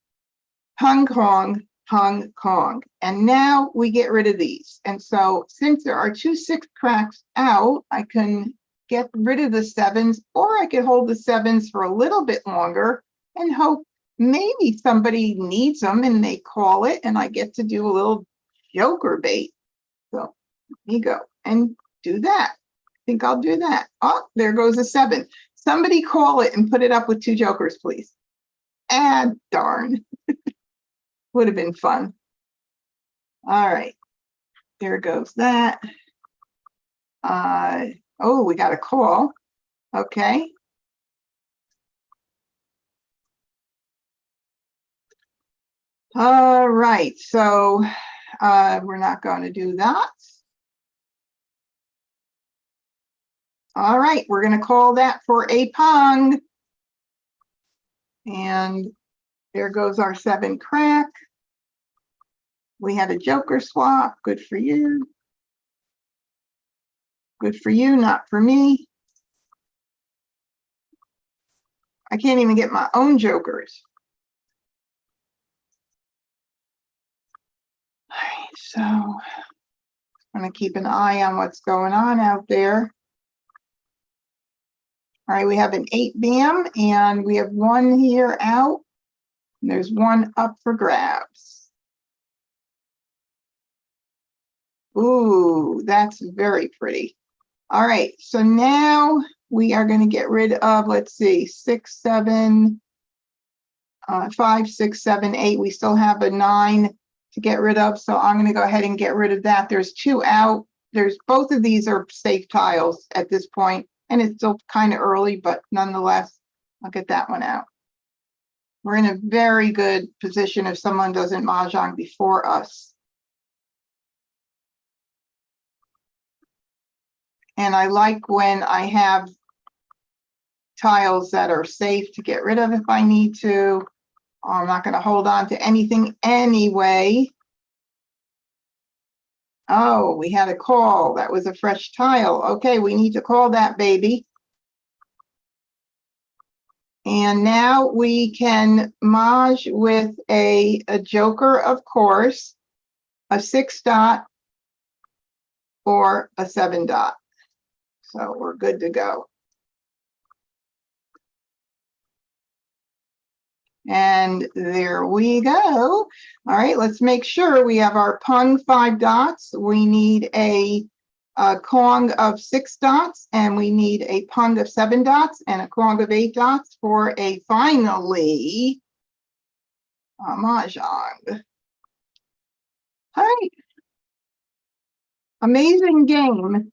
Hong Kong, Hong Kong. And now we get rid of these. And so since there are 2 6 cracks out, I can get rid of the 7s, or I could hold the 7s for a little bit longer and hope maybe somebody needs them and they call it and I get to do a little joker bait. So here you go and do that. I think I'll do that. Oh, there goes a 7. Somebody call it and put it up with 2 jokers, please. And darn. Would have been fun. All right. There goes that. Oh, we got a call. Okay. All right. So we're not going to do that. All right. We're going to call that for a pong. And there goes our 7 crack. We had a joker swap. Good for you. Good for you, not for me. I can't even get my own jokers. All right, so I'm going to keep an eye on what's going on out there. All right, we have an 8 bam, and we have 1 here out. And there's 1 up for grabs. Ooh, that's very pretty. All right, so now we are going to get rid of, let's see, 6, 7, 5, 6, 7, 8. We still have a 9 to get rid of, so I'm going to go ahead and get rid of that. There's 2 out. There's both of these are safe tiles at this point, and it's still kind of early, but nonetheless, I'll get that one out. We're in a very good position if someone doesn't mahjong before us. And I like when I have tiles that are safe to get rid of if I need to. I'm not going to hold on to anything anyway. Oh, we had a call. That was a fresh tile. Okay, we need to call that baby. And now we can maj with a joker, of course, a 6 dot, or a 7 dot. So we're good to go. And there we go. All right, let's make sure we have our pung 5 dots. We need a kong of 6 dots, and we need a pung of 7 dots, and a kong of 8 dots for a finally mahjong. All right. Amazing game.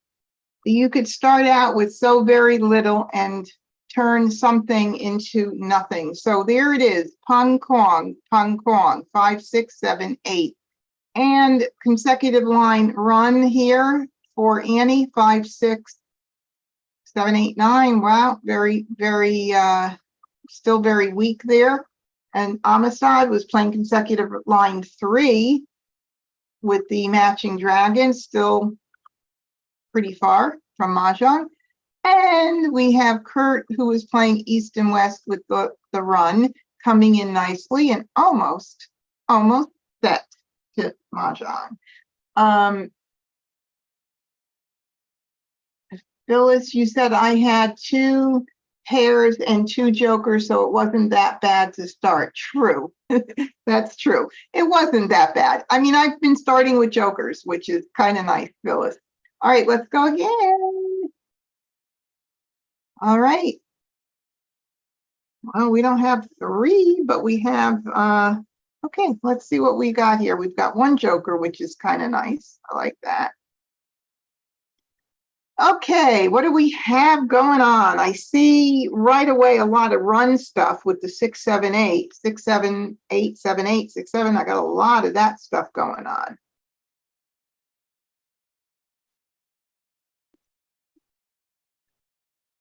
You could start out with so very little and turn something into nothing. So there it is, pung kong, 5, 6, 7, 8. And consecutive line run here for Annie, 5, 6, 7, 8, 9. Wow, very, very, still very weak there. And Amistad was playing consecutive line 3 with the matching dragon, still pretty far from mahjong. And we have Kurt, who is playing east and west with the run, coming in nicely and almost set to mahjong. Phyllis, you said I had 2 pairs and 2 jokers, so it wasn't that bad to start. True. That's true. It wasn't that bad. I mean, I've been starting with jokers, which is kind of nice, Phyllis. All right, let's go again. All right. Well, we don't have 3, but we have, okay, let's see what we got here. We've got 1 joker, which is kind of nice. I like that. Okay, what do we have going on? I see right away a lot of run stuff with the 6, 7, 8, 6, 7, 8, 7, 8, 6, 7. I got a lot of that stuff going on.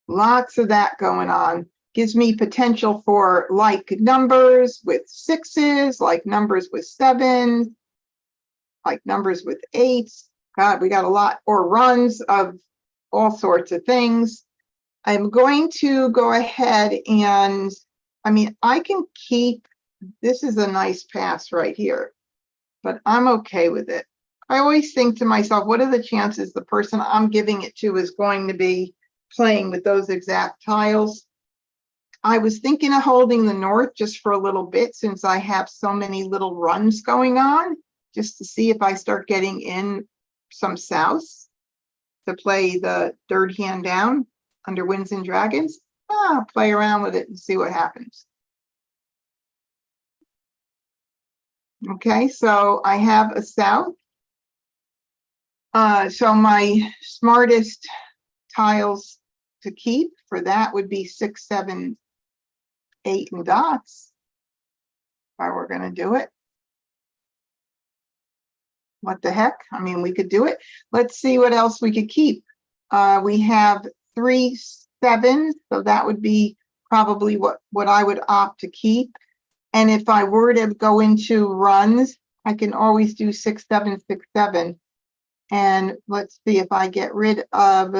Lots of that going on. Gives me potential for like numbers with 6s, like numbers with 7s, like numbers with 8s. God, we got a lot, or runs of all sorts of things. I'm going to go ahead and, I mean, I can keep, this is a nice pass right here, but I'm okay with it. I always think to myself, what are the chances the person I'm giving it to is going to be playing with those exact tiles? I was thinking of holding the north just for a little bit since I have so many little runs going on, just to see if I start getting in some souths to play the third hand down under Winds and Dragons. I'll play around with it and see what happens. Okay, so I have a south. So my smartest tiles to keep for that would be 6, 7, 8 and dots. If I were going to do it. What the heck? I mean, we could do it. Let's see what else we could keep. We have 3, 7, so that would be probably what I would opt to keep. And if I were to go into runs, I can always do 6, 7, 6, 7. And let's see if I get rid of,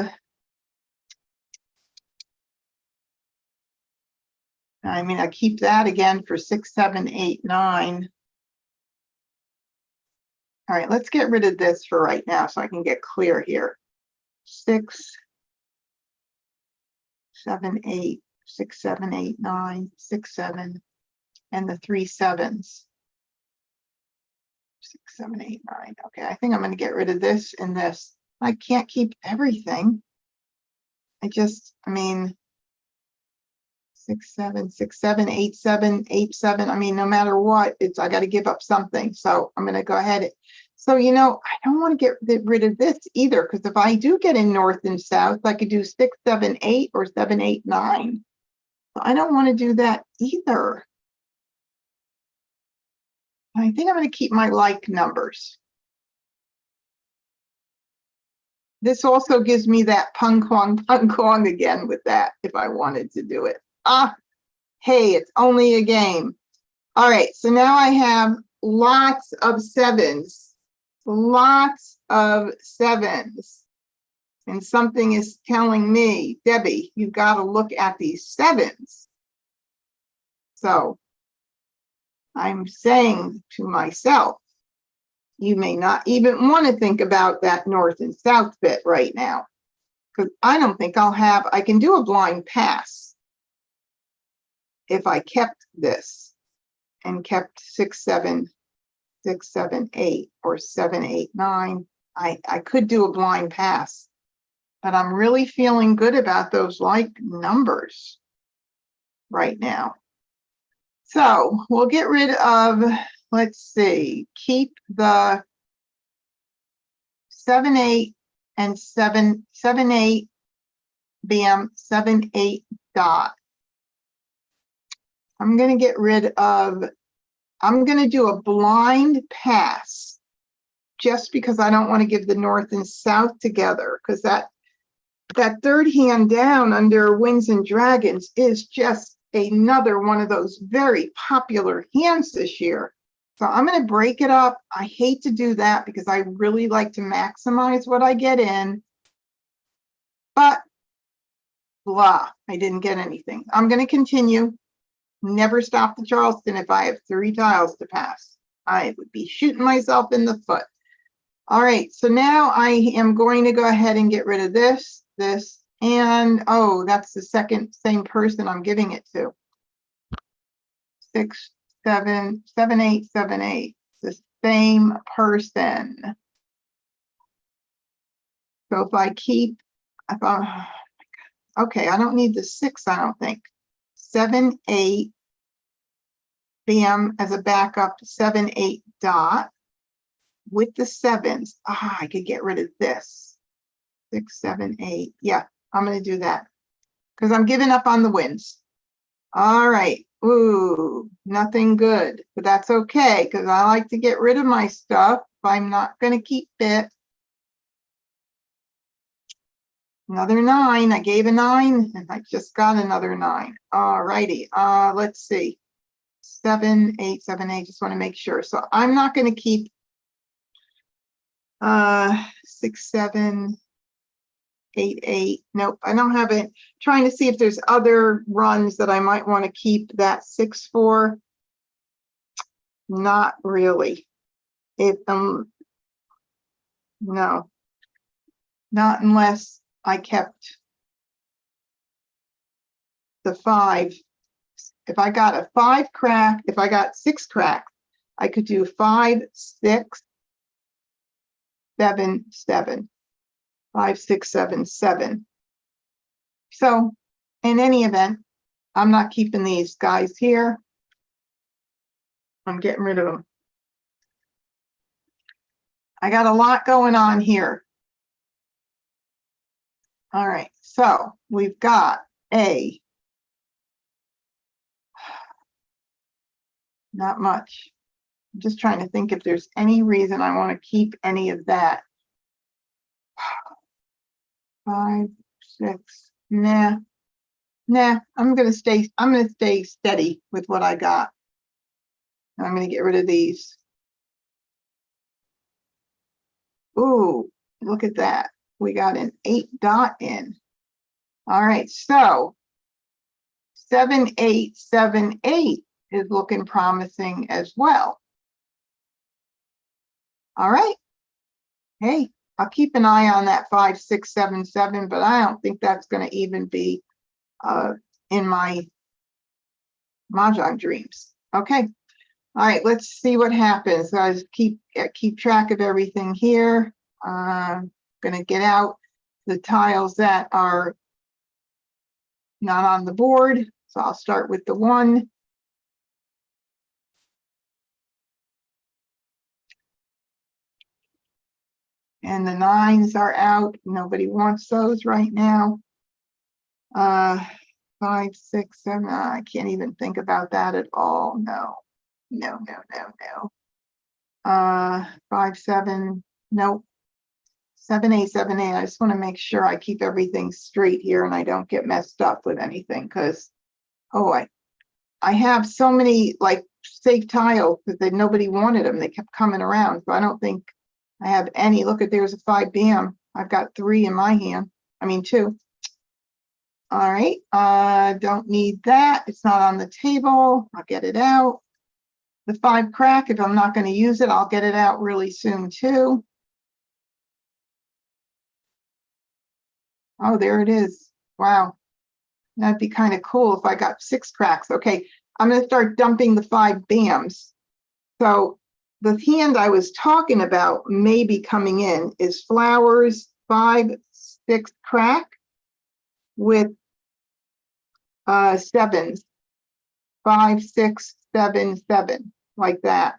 I mean, I keep that again for 6, 7, 8, 9. All right, let's get rid of this for right now so I can get clear here. 6, 7, 8, 6, 7, 8, 9, 6, 7, and the 3 7s. 6, 7, 8, 9. Okay, I think I'm going to get rid of this and this. I can't keep everything. I mean, 6, 7, 6, 7, 8, 7, 8, 7. I mean, no matter what, I got to give up something. So I'm going to go ahead. So, you know, I don't want to get rid of this either, because if I do get in north and south, I could do 6, 7, 8 or 7, 8, 9. So I don't want to do that either. I think I'm going to keep my like numbers. This also gives me that pung kwang again with that if I wanted to do it. Hey, it's only a game. All right, so now I have lots of 7s. Lots of 7s. And something is telling me, Debbie, you've got to look at these 7s. So I'm saying to myself, you may not even want to think about that north and south bit right now, because I don't think I can do a blind pass if I kept this and kept 6, 7, 6, 7, 8 or 7, 8, 9. I could do a blind pass, but I'm really feeling good about those like numbers right now. So we'll get rid of, let's see, keep the 7, 8 and 7, 7, 8, bam, 7, 8 dot. I'm going to get rid of, I'm going to do a blind pass just because I don't want to give the north and south together, because that third hand down under Winds and Dragons is just another one of those very popular hands this year. So I'm going to break it up. I hate to do that because I really like to maximize what I get in, but blah, I didn't get anything. I'm going to continue. Never stop the Charleston if I have 3 tiles to pass. I would be shooting myself in the foot. All right, so now I am going to go ahead and get rid of this, and oh, that's the same person I'm giving it to. 6, 7, 7, 8, 7, 8. It's the same person. So if I keep, okay, I don't need the 6, I don't think. 7, 8, bam, as a backup, 7, 8 dot. With the 7s, I could get rid of this. 6, 7, 8. Yeah, I'm going to do that because I'm giving up on the Winds. All right. Ooh, nothing good, but that's okay because I like to get rid of my stuff if I'm not going to keep it. Another 9. I gave a 9 and I just got another 9. All righty. Let's see. 7, 8, 7, 8. Just want to make sure. So I'm not going to keep 6, 7, 8, 8. Nope, I don't have it. Trying to see if there's other runs that I might want to keep that 6 for. Not really. If no, not unless I kept the 5. If I got a 5 crack, if I got 6 cracks, I could do 5, 6, 7, 7. 5, 6, 7, 7. So in any event, I'm not keeping these guys here. I'm getting rid of them. I got a lot going on here. All right, so we've got a, not much. I'm just trying to think if there's any reason I want to keep any of that. 5, 6, nah. I'm gonna stay steady with what I got. I'm gonna get rid of these. Ooh, look at that. We got an 8 dot in. All right, so 7, 8, 7, 8 is looking promising as well. All right. Hey, I'll keep an eye on that 5, 6, 7, 7, but I don't think that's going to even be in my Mah Jongg dreams. Okay. All right, let's see what happens. Guys, keep track of everything here. I'm going to get out the tiles that are not on the board. So I'll start with the 1. And the 9s are out. Nobody wants those right now. 5, 6, 7. I can't even think about that at all. No. 5, 7. Nope. 7, 8, 7, 8. I just want to make sure I keep everything straight here and I don't get messed up with anything because, oh, I have so many like safe tiles that nobody wanted them. They kept coming around. So I don't think I have any. Look at, there's a 5 bam. I've got 3 in my hand. I mean 2. All right. Don't need that. It's not on the table. I'll get it out. The 5 crack, if I'm not going to use it, I'll get it out really soon too. Oh, there it is. Wow. That'd be kind of cool if I got 6 cracks. Okay, I'm going to start dumping the 5 bams. So the hand I was talking about maybe coming in is flowers 5, 6 crack with 7s. 5, 6, 7, 7, like that.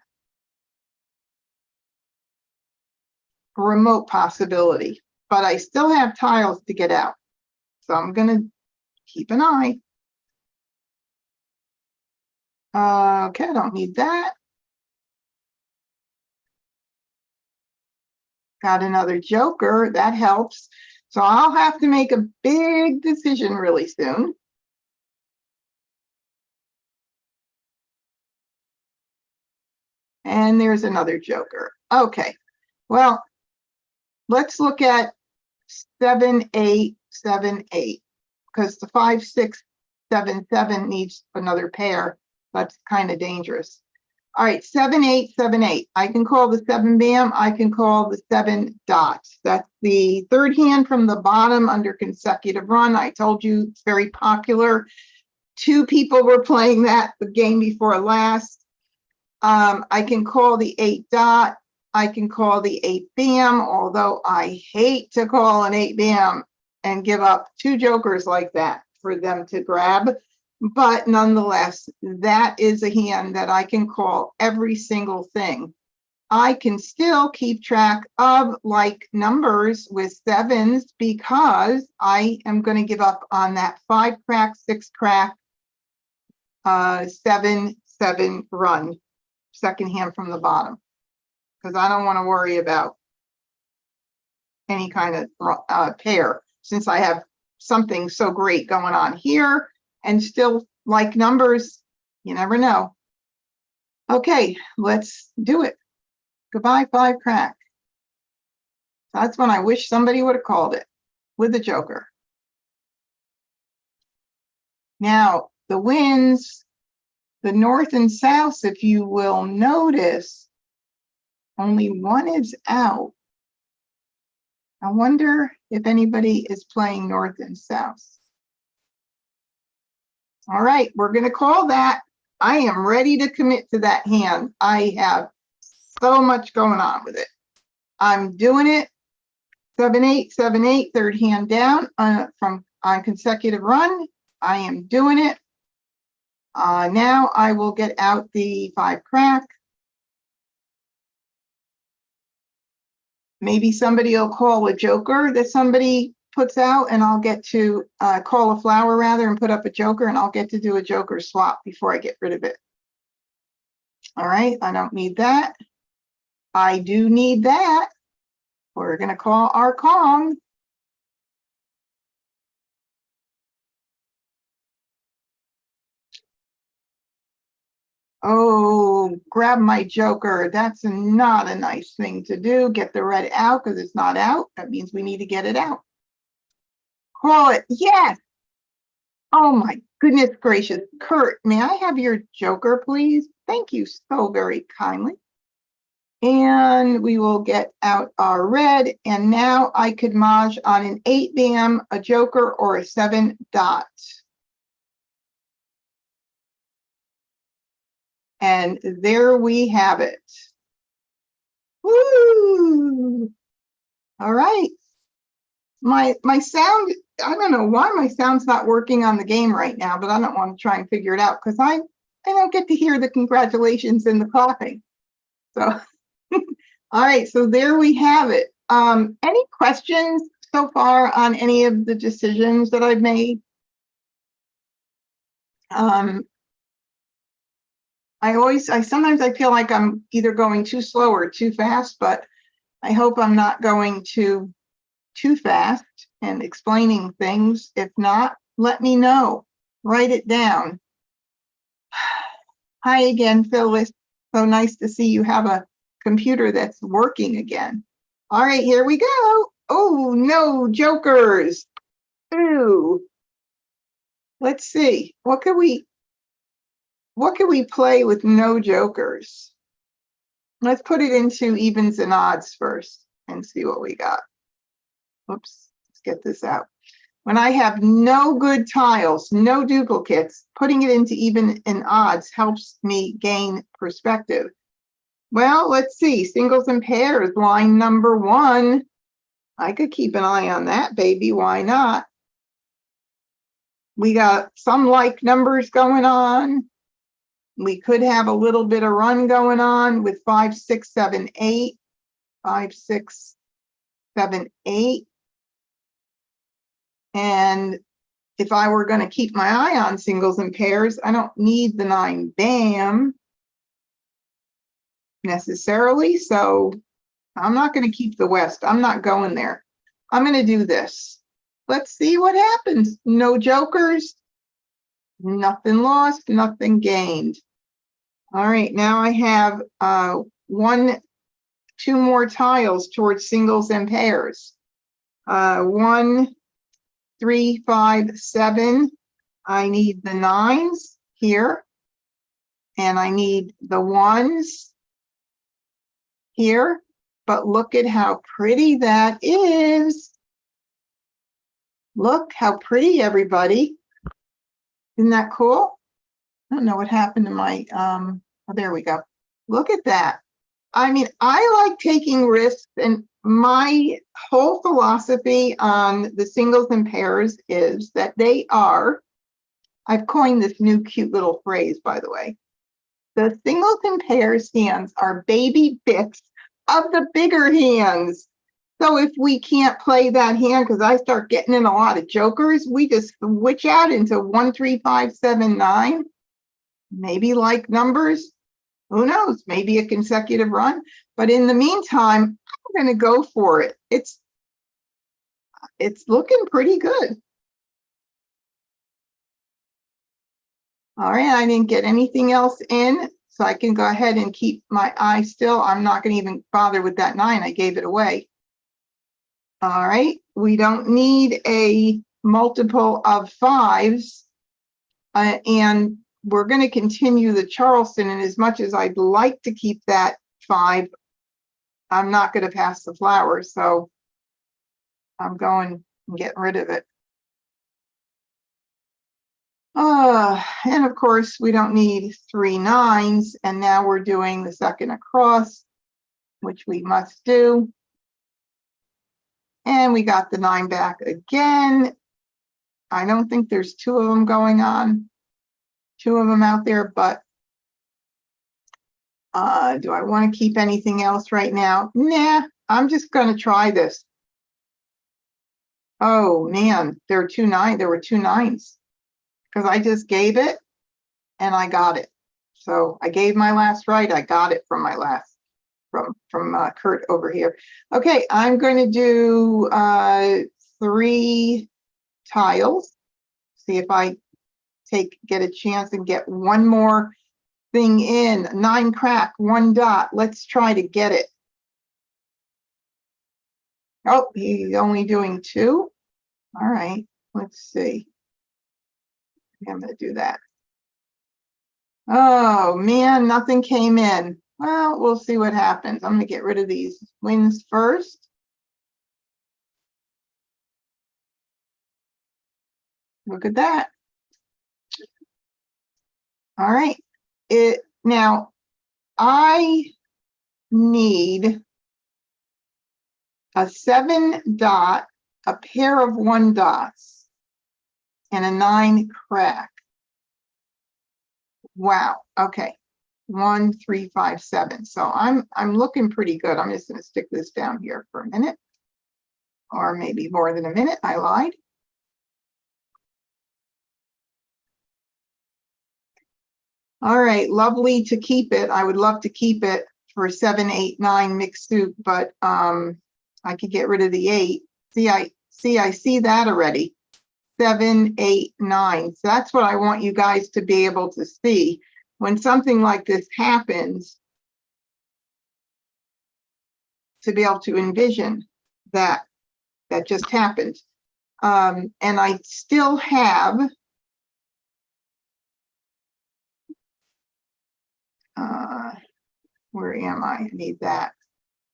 A remote possibility, but I still have tiles to get out. So I'm going to keep an eye. Okay, I don't need that. Got another joker, that helps. So I'll have to make a big decision really soon. And there's another joker. Okay, well, let's look at 7, 8, 7, 8, because the 5, 6, 7, 7 needs another pair. That's kind of dangerous. All right, 7, 8, 7, 8. I can call the 7 bam. I can call the 7 dots. That's the 3rd hand from the bottom under consecutive run. I told you it's very popular. 2 people were playing that the game before last. I can call the 8 dot. I can call the 8 bam, although I hate to call an 8 bam and give up 2 jokers like that for them to grab. But nonetheless, that is a hand that I can call every single thing. I can still keep track of like numbers with 7s because I am going to give up on that 5 crack, 6 crack, 7, 7 run, 2nd hand from the bottom, because I don't want to worry about any kind of pair since I have something so great going on here. And still like numbers, you never know. Okay, let's do it. Goodbye, 5 crack. That's when I wish somebody would have called it with the joker. Now, the winds, the north and south, if you will notice, only one is out. I wonder if anybody is playing north and south. All right, we're going to call that. I am ready to commit to that hand. I have so much going on with it. I'm doing it. 7-8, 7-8, third hand down from on consecutive run. I am doing it. Now I will get out the 5 crack. Maybe somebody will call a joker that somebody puts out, and I'll get to call a flower rather and put up a joker, and I'll get to do a joker swap before I get rid of it. All right, I don't need that. I do need that. We're going to call our Kong. Oh, grab my joker. That's not a nice thing to do. Get the red out because it's not out. That means we need to get it out. Call it. Yes. Oh my goodness gracious. Kurt, may I have your joker, please? Thank you so very kindly. And we will get out our red. And now I could Maj on an 8 bam, a joker, or a 7 dot. And there we have it. Woo! All right. My sound, I don't know why my sound's not working on the game right now, but I don't want to try and figure it out because I don't get to hear the congratulations and the clapping. So, all right, so there we have it. Any questions so far on any of the decisions that I've made? Sometimes I feel like I'm either going too slow or too fast, but I hope I'm not going too fast and explaining things. If not, let me know. Write it down. Hi again, Phyllis. So nice to see you have a computer that's working again. All right, here we go. Oh, no jokers. Ooh. Let's see. What can we play with no jokers? Let's put it into evens and odds first and see what we got. Oops, let's get this out. When I have no good tiles, no duplicates, putting it into even and odds helps me gain perspective. Well, let's see. Singles and pairs, line number 1. I could keep an eye on that, baby. Why not? We got some like numbers going on. We could have a little bit of run going on with 5, 6, 7, 8. 5, 6, 7, 8. And if I were going to keep my eye on singles and pairs, I don't need the 9 bam necessarily. So I'm not going to keep the West. I'm not going there. I'm going to do this. Let's see what happens. No jokers, nothing lost, nothing gained. All right, now I have 2 more tiles towards singles and pairs. 1, 3, 5, 7. I need the 9s here, and I need the 1s here. But look at how pretty that is. Look how pretty, everybody. Isn't that cool? I don't know what happened to my, oh, there we go. Look at that. I mean, I like taking risks, and my whole philosophy on the singles and pairs is that they are, I've coined this new cute little phrase, by the way. The singles and pairs hands are baby bits of the bigger hands. So if we can't play that hand, because I start getting in a lot of jokers, we just switch out into 1, 3, 5, 7, 9. Maybe like numbers. Who knows? Maybe a consecutive run. But in the meantime, I'm going to go for it. It's looking pretty good. All right, I didn't get anything else in, so I can go ahead and keep my eye still. I'm not going to even bother with that 9. I gave it away. All right, we don't need a multiple of 5s. And we're going to continue the Charleston, and as much as I'd like to keep that 5, I'm not going to pass the flowers, so I'm going and getting rid of it. And of course, we don't need 3 9s, and now we're doing the second across, which we must do. And we got the 9 back again. I don't think there's 2 of them going on, 2 of them out there, but do I want to keep anything else right now? Nah, I'm just going to try this. Oh man, there were 2 9s because I just gave it and I got it. So I gave my last right. I got it from my last from Kurt over here. Okay, I'm going to do 3 tiles. See if I get a chance and get one more thing in. 9 crack, 1 dot. Let's try to get it. Oh, he's only doing 2. All right, let's see. I'm going to do that. Oh man, nothing came in. Well, we'll see what happens. I'm going to get rid of these wins first. Look at that. All right. Now I need a 7 dot, a pair of 1 dots, and a 9 crack. Wow. Okay. 1 3 5 7. So I'm looking pretty good. I'm just going to stick this down here for a minute, or maybe more than a minute. I lied. All right, lovely to keep it. I would love to keep it for 7 8 9 mixed soup, but I could get rid of the 8. I see that already. 7 8 9. So that's what I want you guys to be able to see when something like this happens, to be able to envision that just happened. And I still have where am I? I need that.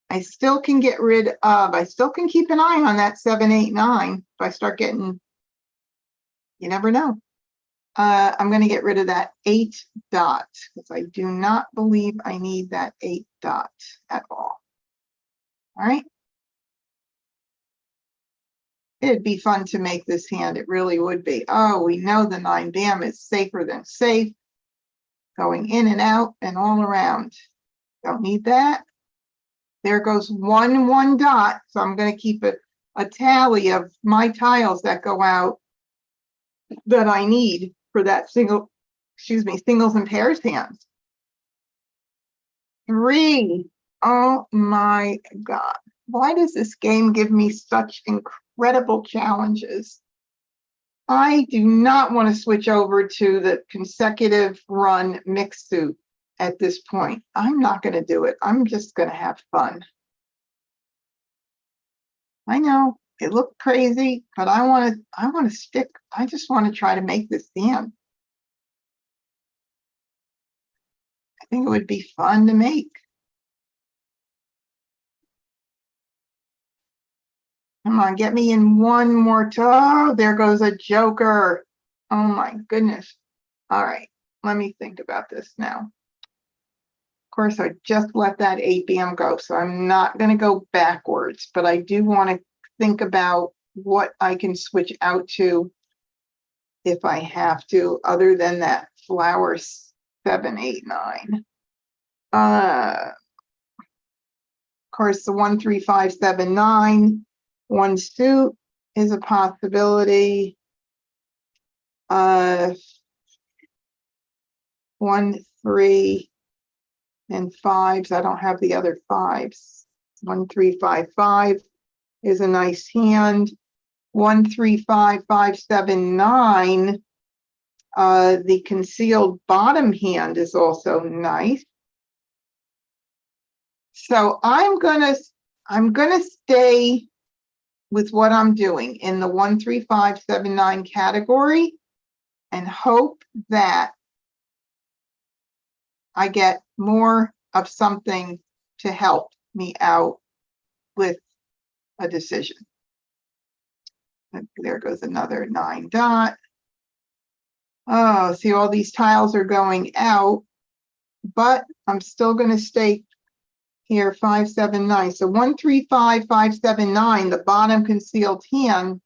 I still can get rid of, I still can keep an eye on that 7 8 9 if I start getting, you never know. I'm going to get rid of that 8 dot because I do not believe I need that 8 dot at all. All right. It'd be fun to make this hand. It really would be. Oh, we know the 9 bam is safer than safe. Going in and out and all around. Don't need that. There goes 1 1 dot. So I'm going to keep a tally of my tiles that go out that I need for that singles and pairs hands. 3. Oh my God. Why does this game give me such incredible challenges? I do not want to switch over to the consecutive run mixed soup at this point. I'm not going to do it. I'm just going to have fun. I know it looked crazy, but I want to stick. I just want to try to make this hand. I think it would be fun to make. Come on, get me in one more. Oh, there goes a joker. Oh my goodness. All right, let me think about this now. Of course, I just let that 8 bam go, so I'm not going to go backwards, but I do want to think about what I can switch out to if I have to, other than that flower 7 8 9. Of course, the 1 3 5 7 9. 1 suit is a possibility. 1 3 and 5s. I don't have the other 5s. 1 3 5 5 is a nice hand. 1 3 5 5 7 9. The concealed bottom hand is also nice. So I'm gonna stay with what I'm doing in the 13579 category and hope that I get more of something to help me out with a decision. There goes another 9 dot. Oh, see, all these tiles are going out, but I'm still going to stay here 579. So 135579, the bottom concealed hand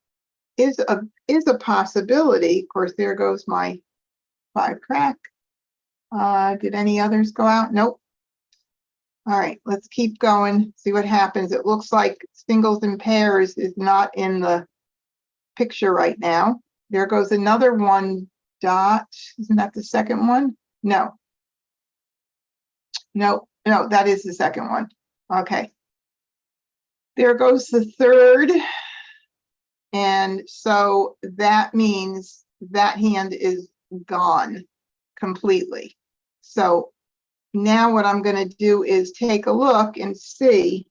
is a possibility. Of course, there goes my 5 crack. Did any others go out? Nope. All right, let's keep going, see what happens. It looks like singles and pairs is not in the picture right now. There goes another 1 dot. Isn't that the second one? No. No, that is the second one. Okay. There goes the third. And so that means that hand is gone completely. So now what I'm going to do is take a look and see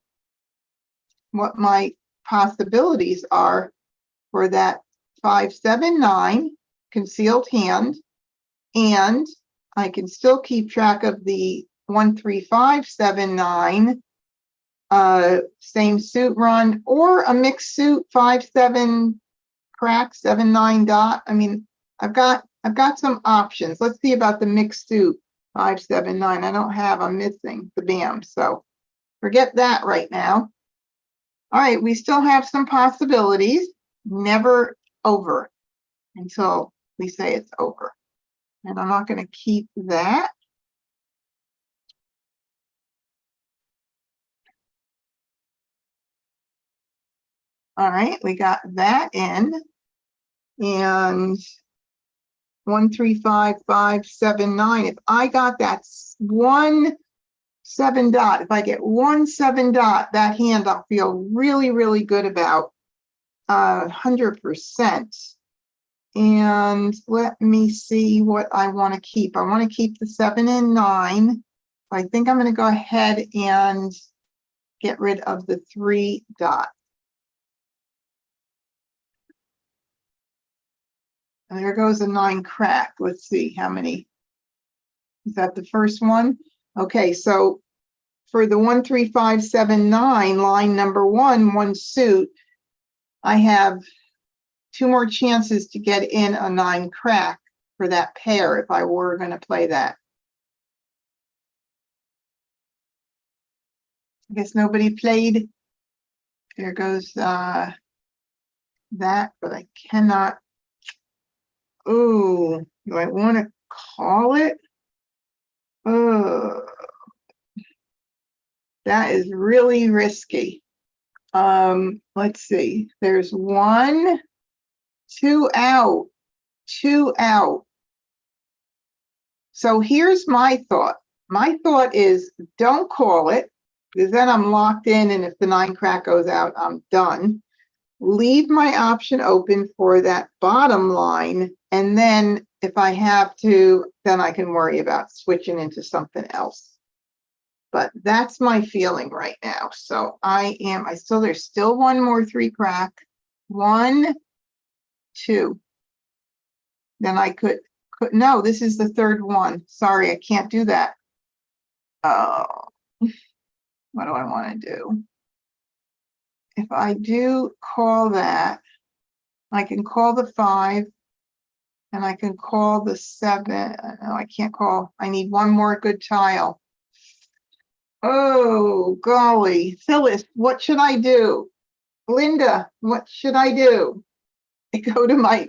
what my possibilities are for that 579 concealed hand. And I can still keep track of the 13579 same suit run, or a mixed suit 5-7 crack 7-9 dot. I mean, I've got some options. Let's see about the mixed suit 5-7-9. I'm missing the BAM, so forget that right now. All right, we still have some possibilities. Never over until we say it's over. And I'm not going to keep that. All right, we got that in. And 135579. If I got that 1 7 dot, if I get 1 7 dot, that hand I'll feel really, really good about 100%. And let me see what I want to keep. I want to keep the 7 and 9. I think I'm going to go ahead and get rid of the 3 dot. And there goes a 9 crack. Let's see how many. Is that the first one? Okay, so for the 13579 line number 1 suit, I have 2 more chances to get in a 9 crack for that pair if I were going to play that. I guess nobody played. There goes that, but I cannot. Oh, do I want to call it? Oh, that is really risky. Let's see. There's 1, 2 out, 2 out. So here's my thought. My thought is don't call it, because then I'm locked in, and if the 9 crack goes out, I'm done. Leave my option open for that bottom line, and then if I have to, then I can worry about switching into something else. But that's my feeling right now. So there's still 1 more 3 crack. 1, 2. Then I could, no, this is the third one. Sorry, I can't do that. Oh, what do I want to do? If I do call that, I can call the 5, and I can call the 7. No, I can't call. I need 1 more good tile. Oh, golly. Phyllis, what should I do? Linda, what should I do? I go to my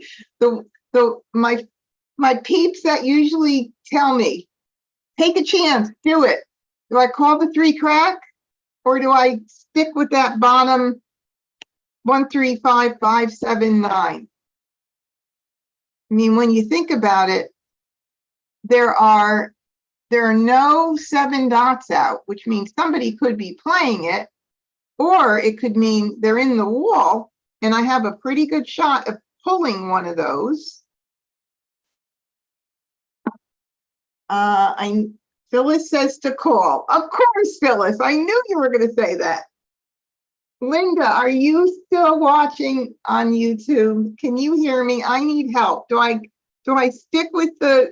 peeps that usually tell me, take a chance, do it. Do I call the 3 crack, or do I stick with that bottom 135579? I mean, when you think about it, there are no 7 dots out, which means somebody could be playing it, or it could mean they're in the wall, and I have a pretty good shot of pulling one of those. Phyllis says to call. Of course, Phyllis, I knew you were going to say that. Linda, are you still watching on YouTube? Can you hear me? I need help. Do I stick with the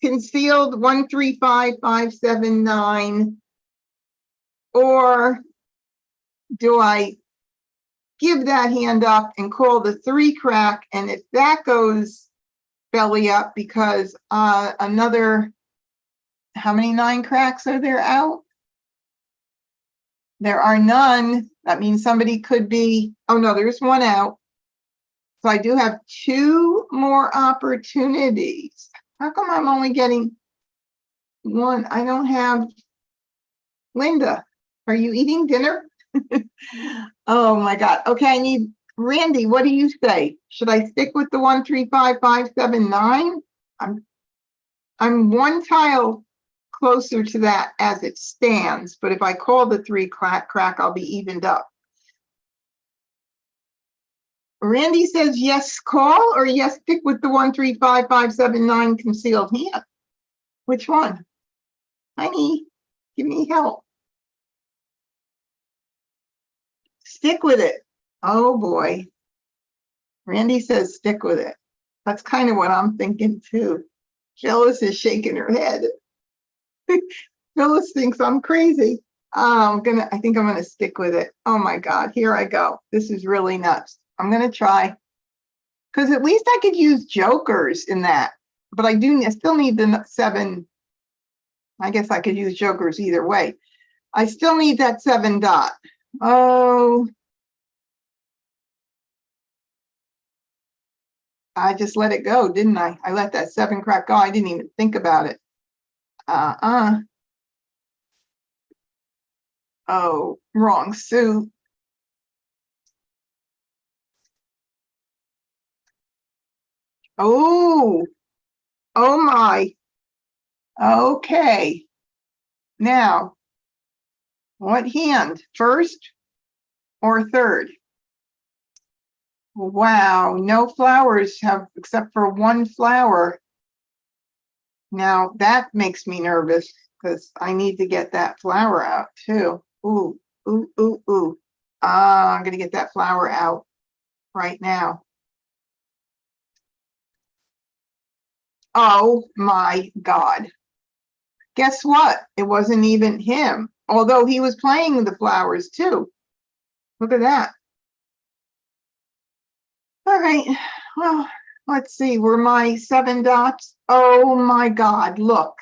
concealed 135579, or do I give that hand up and call the 3 crack? And if that goes belly up, because another, how many 9 cracks are there out? There are none. That means somebody could be, oh no, there's 1 out. So I do have 2 more opportunities. How come I'm only getting 1? I don't have, Linda, are you eating dinner? Oh my God. Okay, I need, Randy, what do you say? Should I stick with the 135579? I'm 1 tile closer to that as it stands, but if I call the 3 crack, I'll be evened up. Randy says yes, call, or yes, stick with the 135579 concealed hand. Which one? Honey, give me help. Stick with it. Oh boy. Randy says stick with it. That's kind of what I'm thinking too. Phyllis is shaking her head. Phyllis thinks I'm crazy. I think I'm gonna stick with it. Oh my God, here I go. This is really nuts. I'm gonna try, because at least I could use jokers in that, but I still need the 7. I guess I could use jokers either way. I still need that 7 dot. Oh, I just let it go, didn't I? I let that 7 crack go. I didn't even think about it. Oh, wrong suit. Oh, oh my. Okay. Now, what hand? First or third? Wow, no flowers have, except for 1 flower. Now that makes me nervous because I need to get that flower out too. Ooh, ooh, ooh, ooh. I'm gonna get that flower out right now. Oh my God. Guess what? It wasn't even him, although he was playing with the flowers too. Look at that. All right, well, let's see, were my 7 dots? Oh my God, look.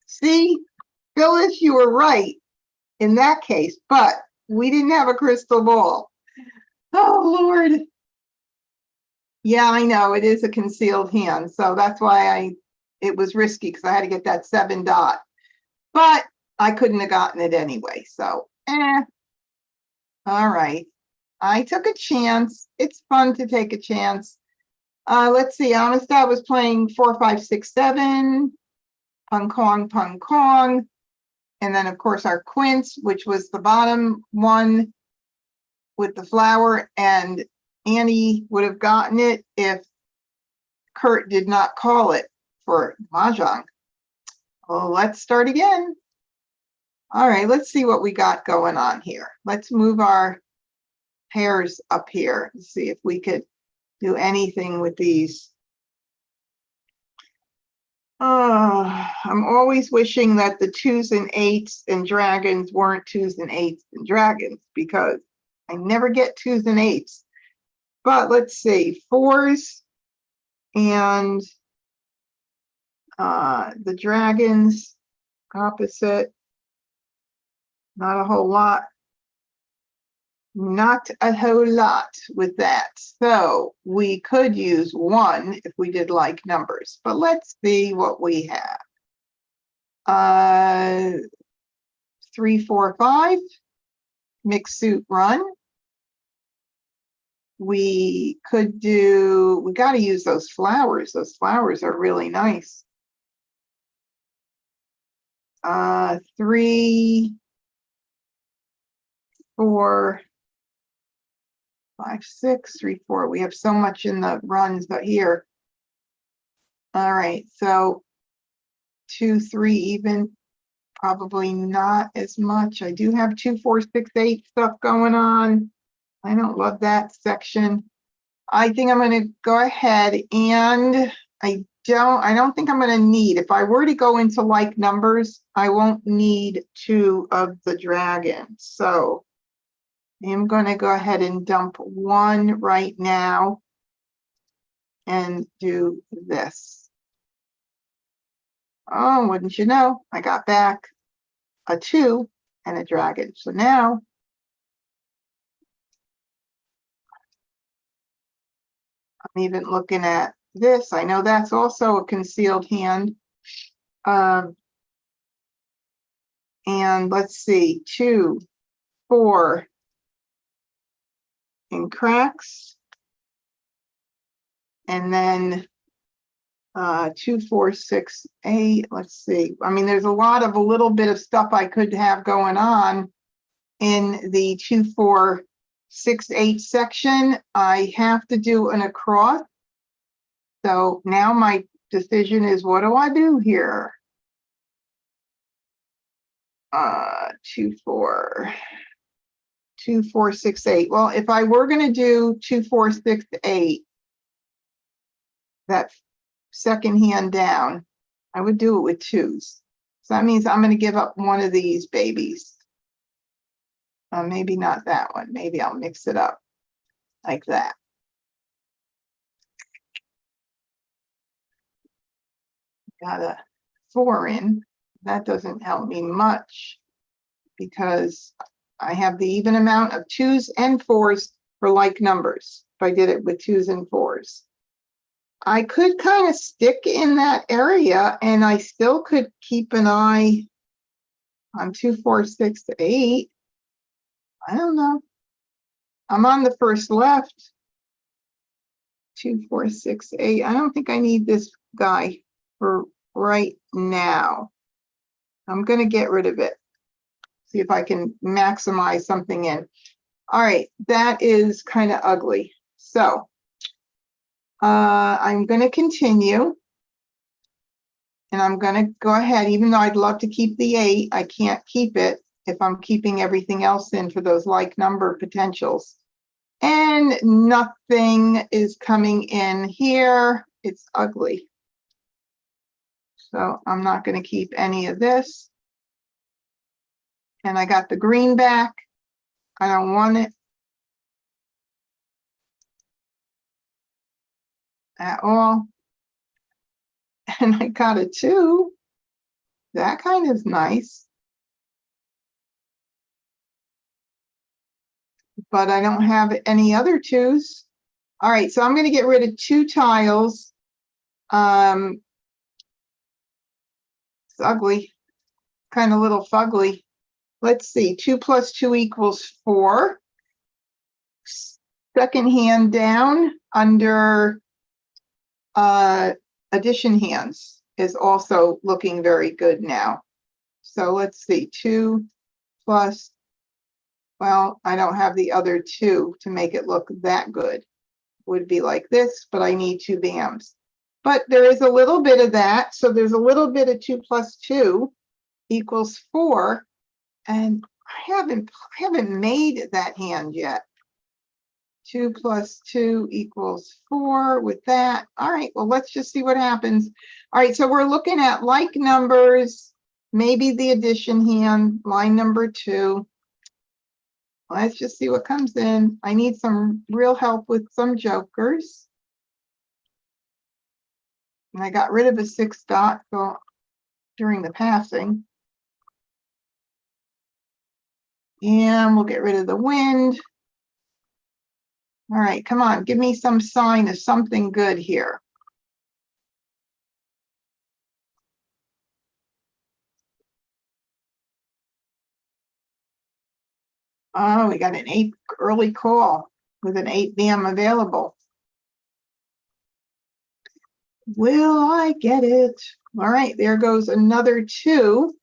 See, Phyllis, you were right in that case, but we didn't have a crystal ball. Oh Lord. Yeah, I know, it is a concealed hand, so that's why it was risky, because I had to get that 7 dot, but I couldn't have gotten it anyway, so all right. I took a chance. It's fun to take a chance. Let's see, Amistad was playing 4, 5, 6, 7, pung kong, and then of course our quince, which was the bottom one with the flower, and Annie would have gotten it if Kurt did not call it for Mah Jongg. Well, let's start again. All right, let's see what we got going on here. Let's move our pairs up here and see if we could do anything with these. I'm always wishing that the 2s and 8s and dragons weren't 2s and 8s and dragons, because I never get 2s and 8s. But let's see, 4s and the dragons opposite. Not a whole lot. Not a whole lot with that. So we could use 1 if we did like numbers, but let's see what we have. 3, 4, 5, mixed suit run. We could do, we got to use those flowers. Those flowers are really nice. 3, 4, 5, 6, 3, 4. We have so much in the runs, but here. All right, so 2, 3 even. Probably not as much. I do have 2, 4, 6, 8 stuff going on. I don't love that section. I think I'm going to go ahead and I don't think I'm going to need, if I were to go into like numbers, I won't need 2 of the dragons. So I'm going to go ahead and dump 1 right now and do this. Oh, wouldn't you know, I got back a 2 and a dragon. So now I'm even looking at this. I know that's also a concealed hand. And let's see, 2, 4 in cracks. And then 2, 4, 6, 8. Let's see. I mean, there's a little bit of stuff I could have going on in the 2, 4, 6, 8 section. I have to do an across. So now my decision is, what do I do here? 2, 4, 2, 4, 6, 8. Well, if I were going to do 2, 4, 6, 8, that second hand down, I would do it with 2s. So that means I'm going to give up one of these babies. Maybe not that one. Maybe I'll mix it up like that. Got a 4 in. That doesn't help me much because I have the even amount of 2s and 4s for like numbers. If I did it with 2s and 4s, I could kind of stick in that area and I still could keep an eye on 2, 4, 6, 8. I don't know. I'm on the first left. 2, 4, 6, 8. I don't think I need this guy for right now. I'm going to get rid of it. See if I can maximize something in. All right, that is kind of ugly. So I'm going to continue. And I'm going to go ahead, even though I'd love to keep the 8, I can't keep it if I'm keeping everything else in for those like number potentials. And nothing is coming in here. It's ugly. So I'm not going to keep any of this. And I got the green back. I don't want it at all. And I got a 2. That kind of nice. But I don't have any other 2s. All right, so I'm going to get rid of 2 tiles. It's ugly, kind of little fugly. Let's see, 2 plus 2 equals 4. Second hand down under addition hands is also looking very good now. So let's see, 2 plus, well, I don't have the other 2 to make it look that good. Would be like this, but I need 2 BAMs. But there is a little bit of that. So there's a little bit of 2 plus 2 equals 4. And I haven't made that hand yet. 2 plus 2 equals 4 with that. All right, well, let's just see what happens. All right, so we're looking at like numbers, maybe the addition hand, line number 2. Let's just see what comes in. I need some real help with some jokers. And I got rid of a 6 dot during the passing. And we'll get rid of the wind. All right, come on, give me some sign of something good here. Oh, we got an 8 early call with an 8 BAM available. Will I get it? All right, there goes another 2.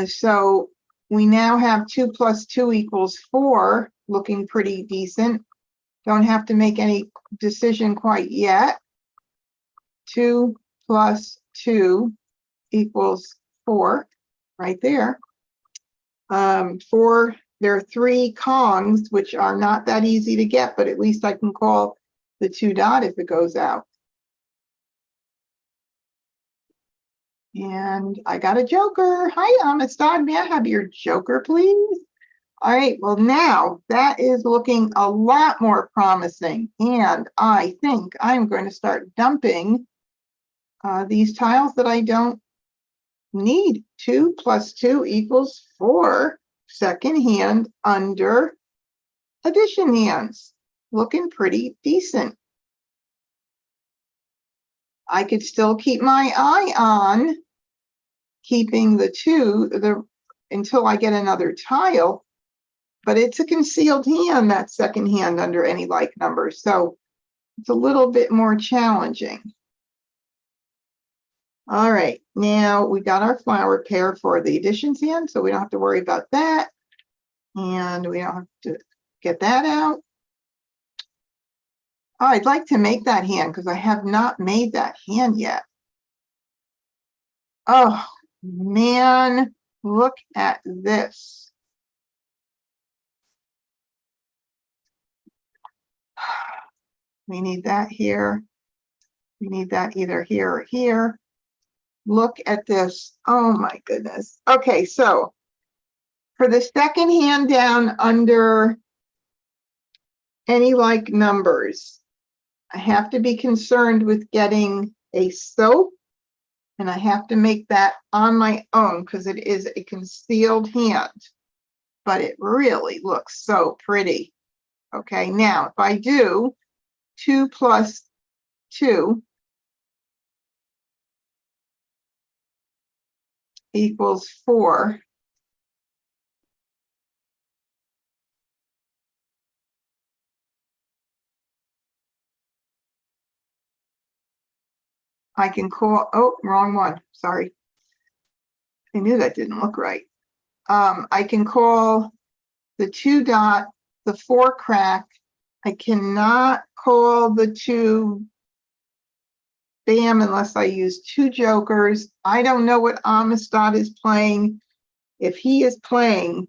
So we now have 2 plus 2 equals 4, looking pretty decent. Don't have to make any decision quite yet. 2 plus 2 equals 4, right there. There are 3 Kongs, which are not that easy to get, but at least I can call the 2 dot if it goes out. And I got a joker. Hi, Amistad. May I have your joker, please? All right, well, now that is looking a lot more promising. And I think I'm going to start dumping these tiles that I don't need. 2 plus 2 equals 4. Second hand under addition hands. Looking pretty decent. I could still keep my eye on keeping the 2 until I get another tile, but it's a concealed hand, that second hand under any like number. So it's a little bit more challenging. All right, now we got our flower pair for the additions hand, so we don't have to worry about that. And we don't have to get that out. Oh, I'd like to make that hand because I have not made that hand yet. Oh, man, look at this. We need that here. We need that either here or here. Look at this. Oh, my goodness. Okay, so for the second hand down under any like numbers, I have to be concerned with getting a soap, and I have to make that on my own because it is a concealed hand, but it really looks so pretty. Okay, now if I do 2 plus 2 equals 4. I can call, oh, wrong one, sorry. I knew that didn't look right. I can call the 2 dot, the 4 crack. I cannot call the 2 bam unless I use 2 jokers. I don't know what Amistad is playing. If he is playing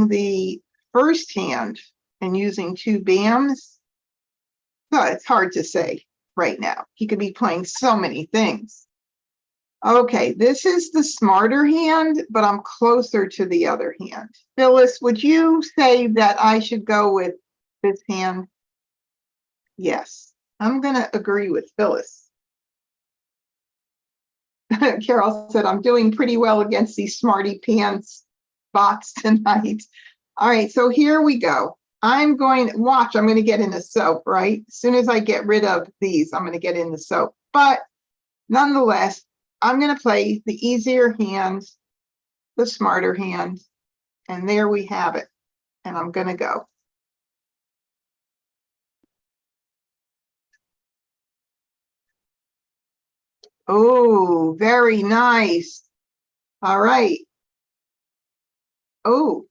the first hand and using 2 bams, well, it's hard to say right now. He could be playing so many things. Okay, this is the smarter hand, but I'm closer to the other hand. Phyllis, would you say that I should go with this hand? Yes, I'm going to agree with Phyllis. Carol said, I'm doing pretty well against these smarty pants bots tonight. All right, so here we go. I'm going to get in the soap, right? As soon as I get rid of these, I'm going to get in the soap. But nonetheless, I'm going to play the easier hand, the smarter hand, and there we have it. And I'm going to go. Oh, very nice. All right. Oh,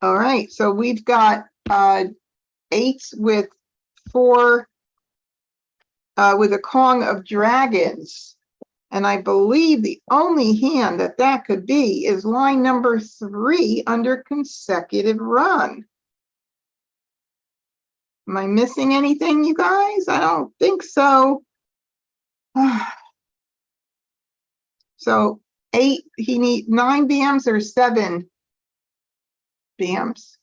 all right. So we've got 8s with 4 with a Kong of dragons. And I believe the only hand that could be is line number 3 under consecutive run. Am I missing anything, you guys? I don't think so. So 8, he needs 9 BMs or 7 BMs.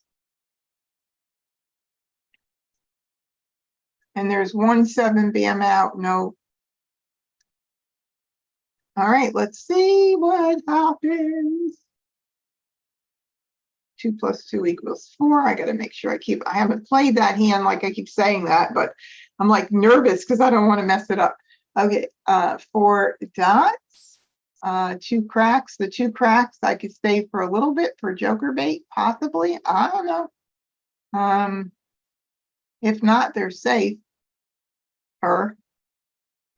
And there's 1 7 BM out. No. All right, let's see what happens. 2 plus 2 equals 4. I got to make sure I haven't played that hand like I keep saying that, but I'm like nervous because I don't want to mess it up. Okay, 4 dots, 2 cracks. The 2 cracks I could save for a little bit for joker bait, possibly. I don't know. If not, they're safe. All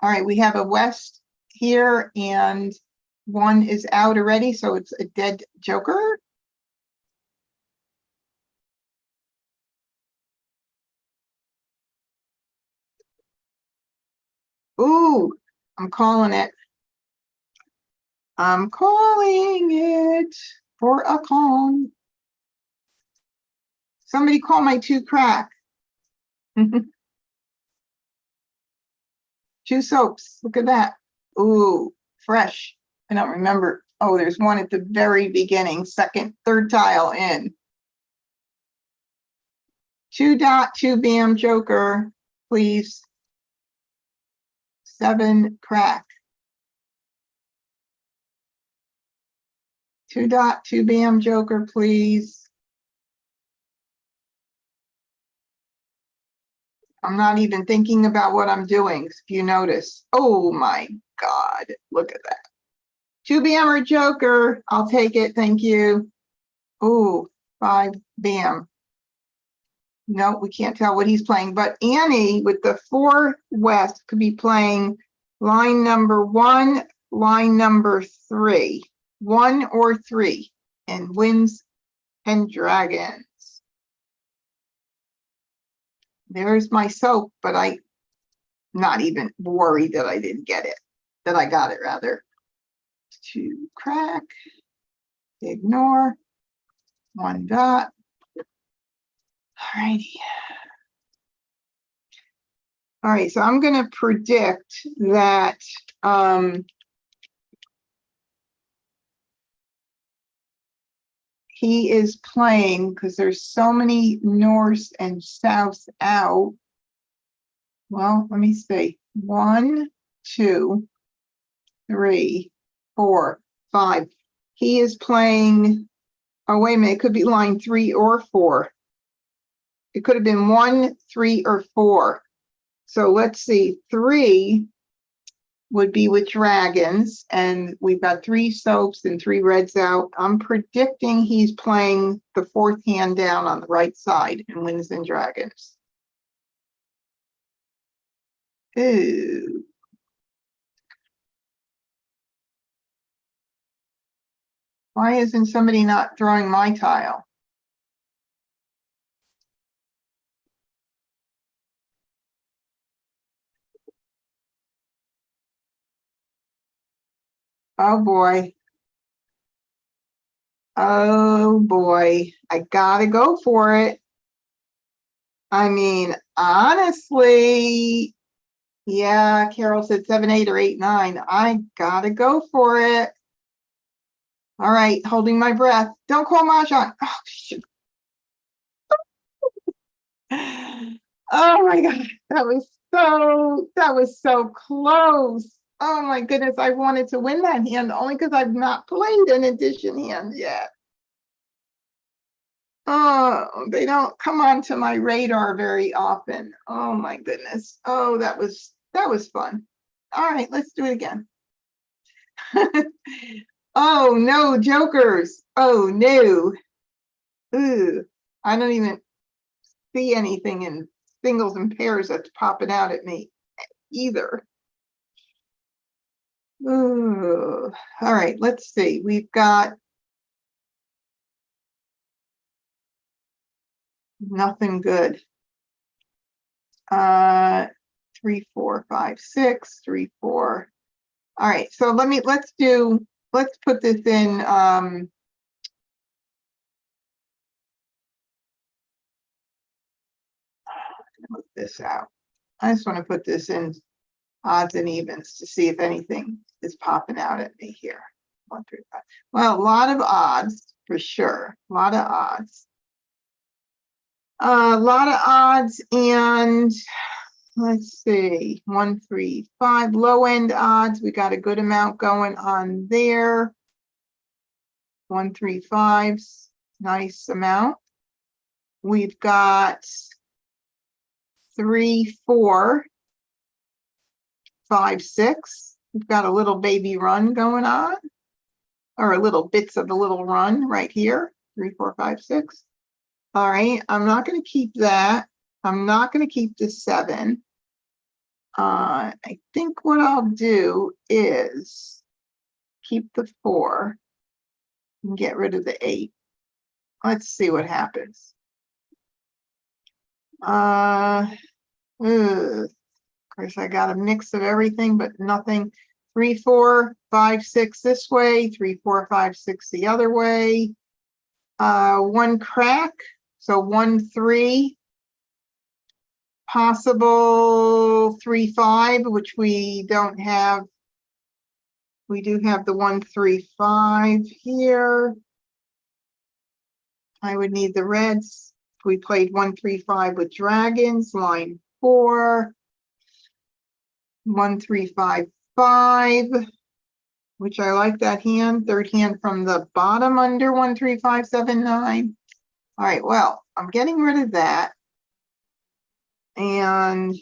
right, we have a west here and 1 is out already, so it's a dead joker. Ooh, I'm calling it. I'm calling it for a call. Somebody call my 2 crack. 2 soaps. Look at that. Ooh, fresh. I don't remember. Oh, there's one at the very beginning, third tile in. 2.2 bam joker, please. 7 crack. 2.2 bam joker, please. I'm not even thinking about what I'm doing, if you notice. Oh my God, look at that. 2 bam or joker, I'll take it, thank you. Oh, 5 bam. No, we can't tell what he's playing, but Annie with the 4 west could be playing line number 1, line number 3, 1 or 3, and Winds and Dragons. There's my soap, but I'm not even worried that I didn't get it, that I got it rather. 2 crack, ignore, 1 dot. All righty. All right, so I'm going to predict that he is playing, because there's so many norths and souths out. Well, let me see. 1, 2, 3, 4, 5. He is playing, oh, wait a minute, it could be line 3 or 4. It could have been 1, 3, or 4. So let's see, 3 would be with dragons, and we've got 3 soaps and 3 reds out. I'm predicting he's playing the 4th hand down on the right side in Winds and Dragons. Ooh. Why isn't somebody not throwing my tile? Oh boy. Oh boy. I gotta go for it. I mean, honestly, yeah, Carol said 7, 8, or 8, 9. I gotta go for it. All right, holding my breath. Don't call Mah Jongg. Oh, shoot. Oh my God, that was so close. Oh my goodness, I wanted to win that hand only because I've not played an addition hand yet. Oh, they don't come onto my radar very often. Oh my goodness. Oh, that was fun. All right, let's do it again. Oh no, jokers. Oh no. Ooh, I don't even see anything in singles and pairs that's popping out at me either. Ooh. All right, let's see. We've got nothing good. 3, 4, 5, 6, 3, 4. All right, so let's put this in move this out. I just want to put this in odds and evens to see if anything is popping out at me here. 1, 3, 5. Well, a lot of odds for sure. A lot of odds. A lot of odds, and let's see, 1, 3, 5 low end odds. We got a good amount going on there. 1, 3, 5, nice amount. We've got 3, 4, 5, 6. We've got a little baby run going on, or a little bits of a little run right here. 3, 4, 5, 6. All right, I'm not going to keep that. I'm not going to keep the 7. I think what I'll do is keep the 4 and get rid of the 8. Let's see what happens. course, I got a mix of everything, but nothing. 3, 4, 5, 6 this way, 3, 4, 5, 6 the other way. 1 crack, so 1, 3. Possible 3, 5, which we don't have. We do have the 1, 3, 5 here. I would need the reds. We played 1, 3, 5 with dragons, line 4. 1, 3, 5, 5, which I like that hand. Third hand from the bottom under 1, 3, 5, 7, 9. All right, well, I'm getting rid of that. And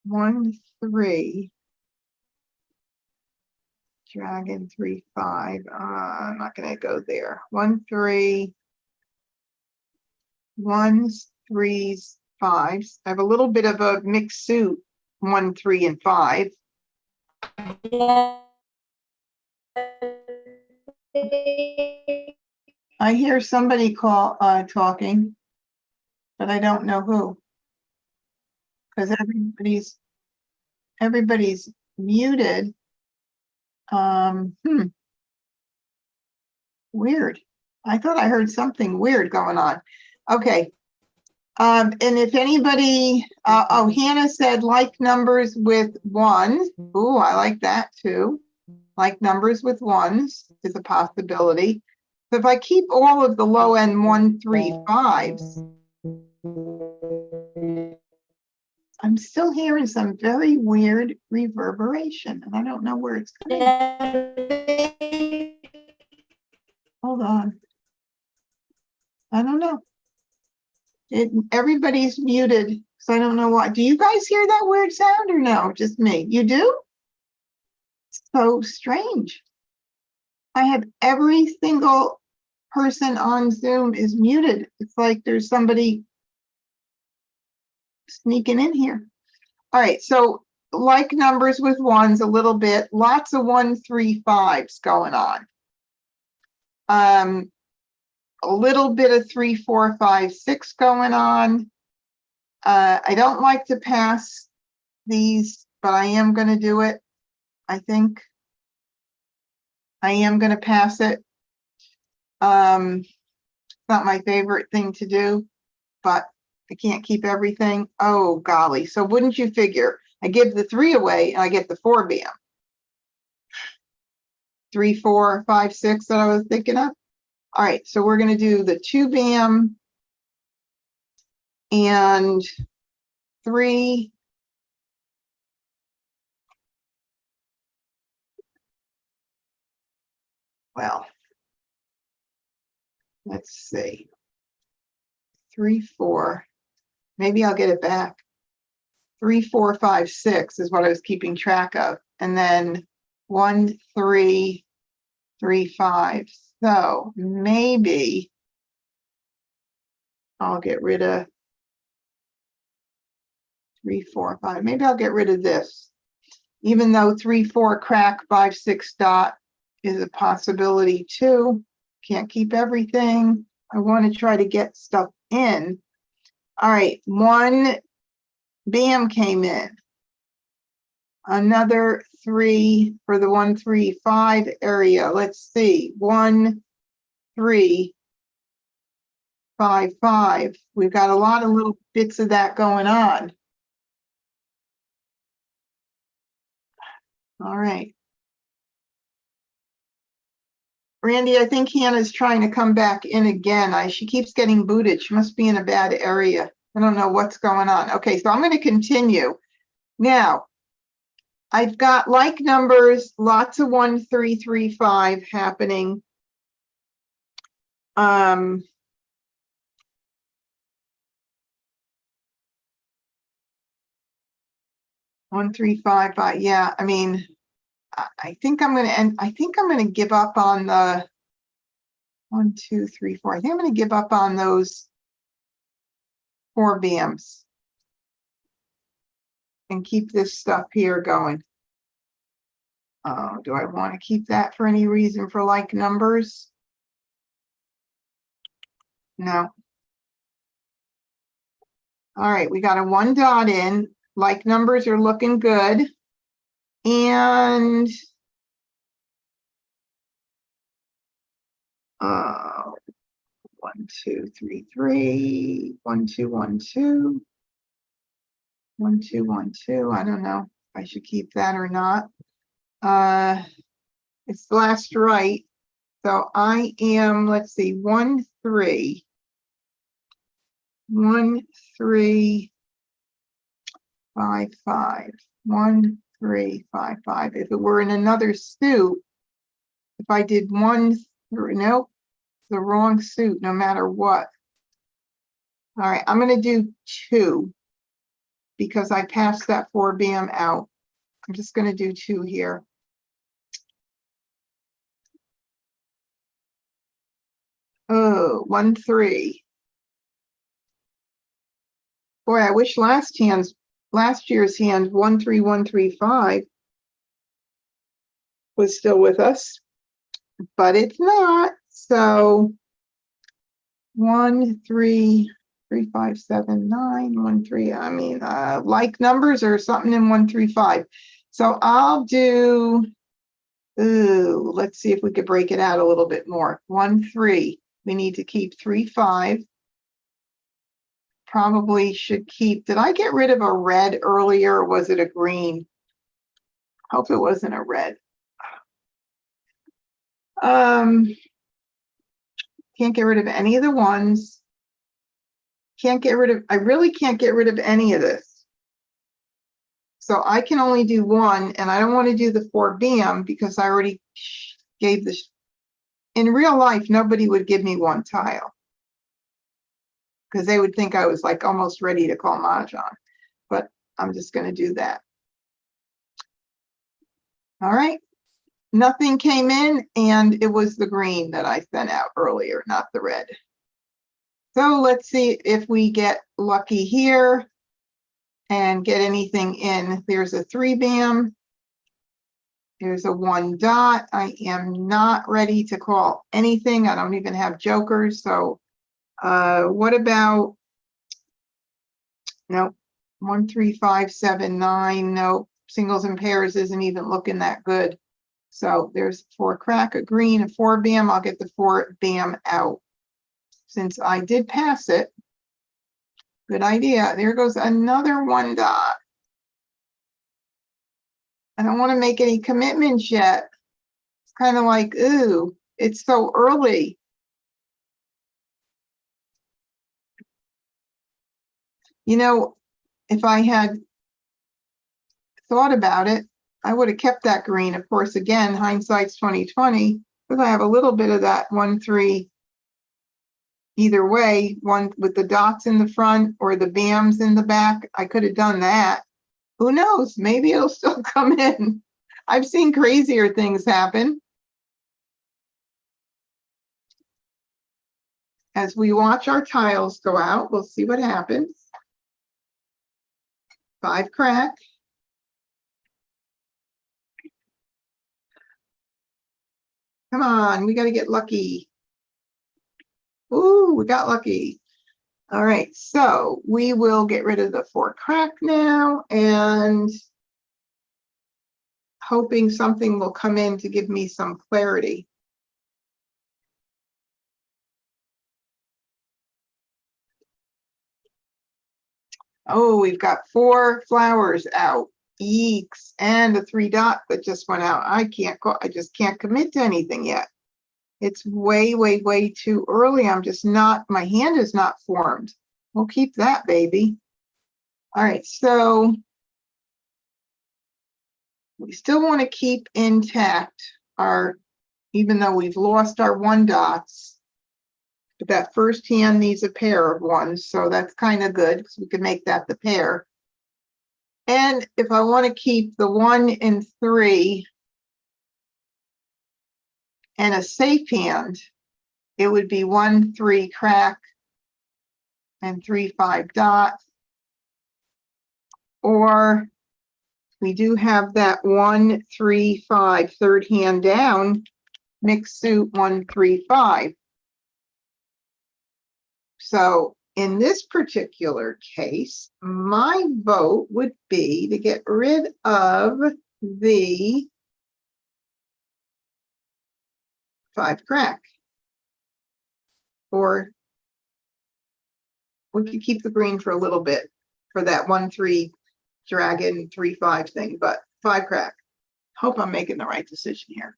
1, 3. Dragon 3, 5. I'm not going to go there. 1, 3. 1s, 3s, 5s. I have a little bit of a mixed suit. 1, 3, and 5. I hear somebody talking, but I don't know who, because everybody's muted. Weird. I thought I heard something weird going on. Okay. And if anybody, Hannah said like numbers with 1s. Ooh, I like that too. Like numbers with 1s is a possibility. So if I keep all of the low end 1, 3, 5s, I'm still hearing some very weird reverberation, and I don't know where it's coming. Hold on. I don't know. Everybody's muted, so I don't know why. Do you guys hear that weird sound or no? Just me. You do? So strange. I have every single person on Zoom is muted. It's like there's somebody sneaking in here. All right, so like numbers with 1s a little bit, lots of 1, 3, 5s going on. A little bit of 3, 4, 5, 6 going on. I don't like to pass these, but I am going to do it. I think I am going to pass it. It's not my favorite thing to do, but I can't keep everything. Oh, golly. So wouldn't you figure? I give the 3 away and I get the 4 bam. 3, 4, 5, 6 that I was thinking of. All right, so we're going to do the 2 bam and 3. Well, let's see. 3, 4. Maybe I'll get it back. 3, 4, 5, 6 is what I was keeping track of. And then 1, 3, 3, 5. So maybe I'll get rid of 3, 4, 5. Maybe I'll get rid of this. Even though 3, 4 crack 5, 6 dot is a possibility too. Can't keep everything. I want to try to get stuff in. All right, 1 bam came in. Another 3 for the 1, 3, 5 area. Let's see. 1, 3, 5, 5. We've got a lot of little bits of that going on. All right. Randy, I think Hannah's trying to come back in again. She keeps getting booted. She must be in a bad area. I don't know what's going on. Okay, so I'm going to continue. Now, I've got like numbers, lots of 1, 3, 3, 5 happening. 1, 3, 5, 5. Yeah, I mean, I think I'm going to end. I think I'm going to give up on the 1, 2, 3, 4. I think I'm going to give up on those 4 bams and keep this stuff here going. Do I want to keep that for any reason for like numbers? No. All right, we got a 1 dot in. Like numbers are looking good. And 1, 2, 3, 3, 1, 2, 1, 2, 1, 2, 1, 2. I don't know if I should keep that or not. It's last right. So I am, let's see, 1, 3, 1, 3, 5, 5, 1, 3, 5, 5. If it were in another suit, if I did 1, 3, nope, the wrong suit, no matter what. All right, I'm going to do 2 because I passed that 4 bam out. I'm just going to do 2 here. Oh, 1, 3. Boy, I wish last year's hand 1, 3, 1, 3, 5 was still with us, but it's not. So 1, 3, 3, 5, 7, 9, 1, 3. I mean, like numbers or something in 1, 3, 5. So I'll do. Ooh, let's see if we could break it out a little bit more. 1, 3. We need to keep 3, 5. Probably should keep. Did I get rid of a red earlier, or was it a green? Hope it wasn't a red. Can't get rid of any of the ones. Can't get rid of. I really can't get rid of any of this. So I can only do 1, and I don't want to do the 4 bam because I already gave this. In real life, nobody would give me 1 tile because they would think I was like almost ready to call Mahjong, but I'm just going to do that. All right. Nothing came in, and it was the green that I sent out earlier, not the red. So let's see if we get lucky here and get anything in. There's a 3 bam. There's a 1 dot. I am not ready to call anything. I don't even have jokers. So what about, nope, 1, 3, 5, 7, 9. Nope, singles and pairs isn't even looking that good. So there's 4 crack, a green, a 4 bam. I'll get the 4 bam out. Since I did pass it, good idea. There goes another 1 dot. I don't want to make any commitments yet. It's kind of like, ooh, it's so early. You know, if I had thought about it, I would have kept that green. Of course, again, hindsight's 2020, because I have a little bit of that 1, 3. Either way, one with the dots in the front or the bams in the back. I could have done that. Who knows? Maybe it'll still come in. I've seen crazier things happen. As we watch our tiles go out, we'll see what happens. 5 crack. Come on, we got to get lucky. Ooh, we got lucky. All right, so we will get rid of the 4 crack now and hoping something will come in to give me some clarity. Oh, we've got 4 flowers out. Eeks, and a 3 dot that just went out. I just can't commit to anything yet. It's way, way, way too early. I'm just not, my hand is not formed. We'll keep that, baby. All right, so we still want to keep intact our, even though we've lost our 1 dots, but that first hand needs a pair of 1s, so that's kind of good because we can make that the pair. And if I want to keep the 1 and 3 and a safe hand, it would be 1, 3 crack and 3, 5 dot. Or we do have that 1, 3, 5 third hand down, mixed suit 1, 3, 5. So in this particular case, my vote would be to get rid of the 5 crack. Or we could keep the green for a little bit for that 1-3 dragon 3-5 thing, but 5 crack. Hope I'm making the right decision here.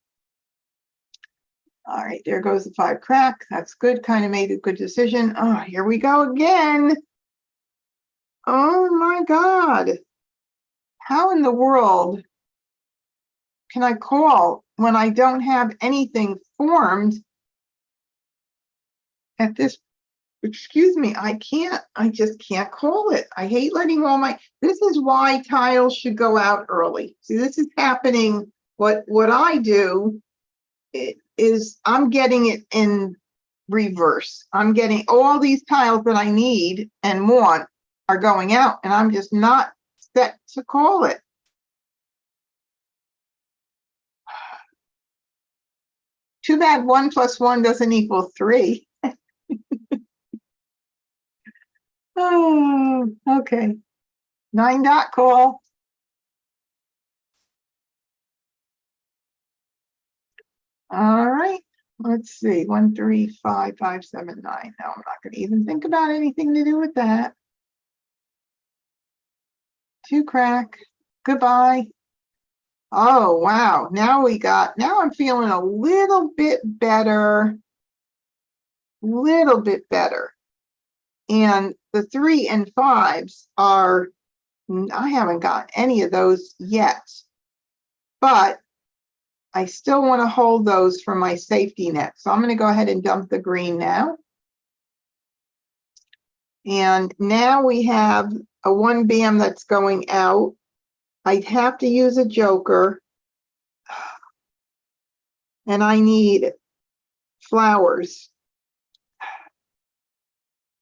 All right, there goes the 5 crack. That's good, kind of made a good decision. Oh, here we go again. Oh my God. How in the world can I call when I don't have anything formed at this? Excuse me, I just can't call it. I hate letting all my, this is why tiles should go out early. See, this is happening. What I do is I'm getting it in reverse. I'm getting all these tiles that I need and want are going out, and I'm just not set to call it. Too bad 1 + 1 doesn't equal 3. Oh, okay. 9 dot call. All right. Let's see. 1, 3, 5, 5, 7, 9. No, I'm not going to even think about anything to do with that. 2 crack. Goodbye. Oh, wow. Now I'm feeling a little bit better. Little bit better. And the 3 and 5s are, I haven't got any of those yet, but I still want to hold those for my safety net. So I'm going to go ahead and dump the green now. And now we have a 1 bam that's going out. I'd have to use a joker. And I need flowers.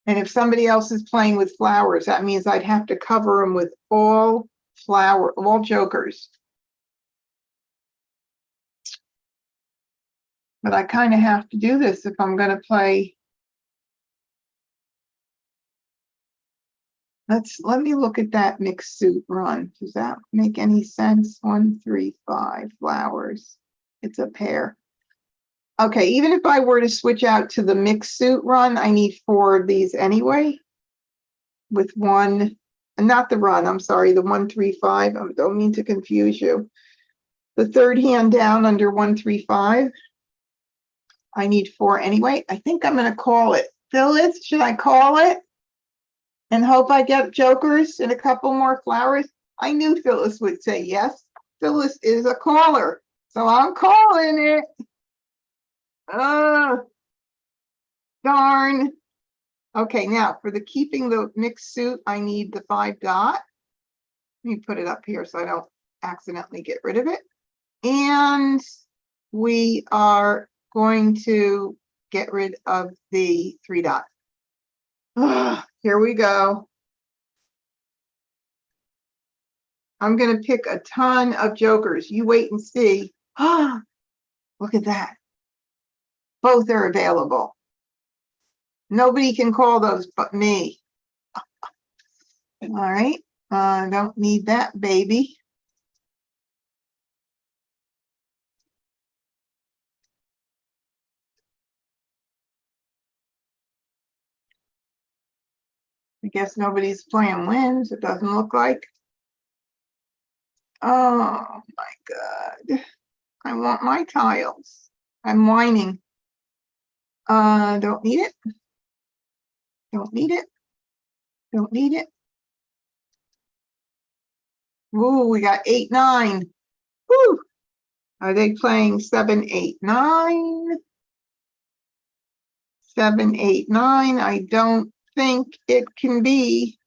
And if somebody else is playing with flowers, that means I'd have to cover them with all jokers. But I kind of have to do this if I'm going to play. Let me look at that mixed suit run. Does that make any sense? 1, 3, 5 flowers. It's a pair. Okay, even if I were to switch out to the mixed suit run, I need 4 of these anyway. With 1, not the run, I'm sorry, the 1, 3, 5. I don't mean to confuse you. The third hand down under 1, 3, 5. I need 4 anyway. I think I'm going to call it. Phyllis, should I call it? And hope I get jokers and a couple more flowers? I knew Phyllis would say yes. Phyllis is a caller, so I'm calling it. Darn. Okay, now for the keeping the mixed suit, I need the 5 dot. Let me put it up here so I don't accidentally get rid of it. And we are going to get rid of the 3 dot. Here we go. I'm going to pick a ton of jokers. You wait and see. Look at that. Both are available. Nobody can call those but me. All right. Don't need that baby. I guess nobody's playing wins. It doesn't look like. Oh my God. I want my tiles. I'm whining. Don't need it. Don't need it. Don't need it. Ooh, we got 8, 9. Woo. Are they playing 7, 8, 9? 7, 8, 9. I don't think it can be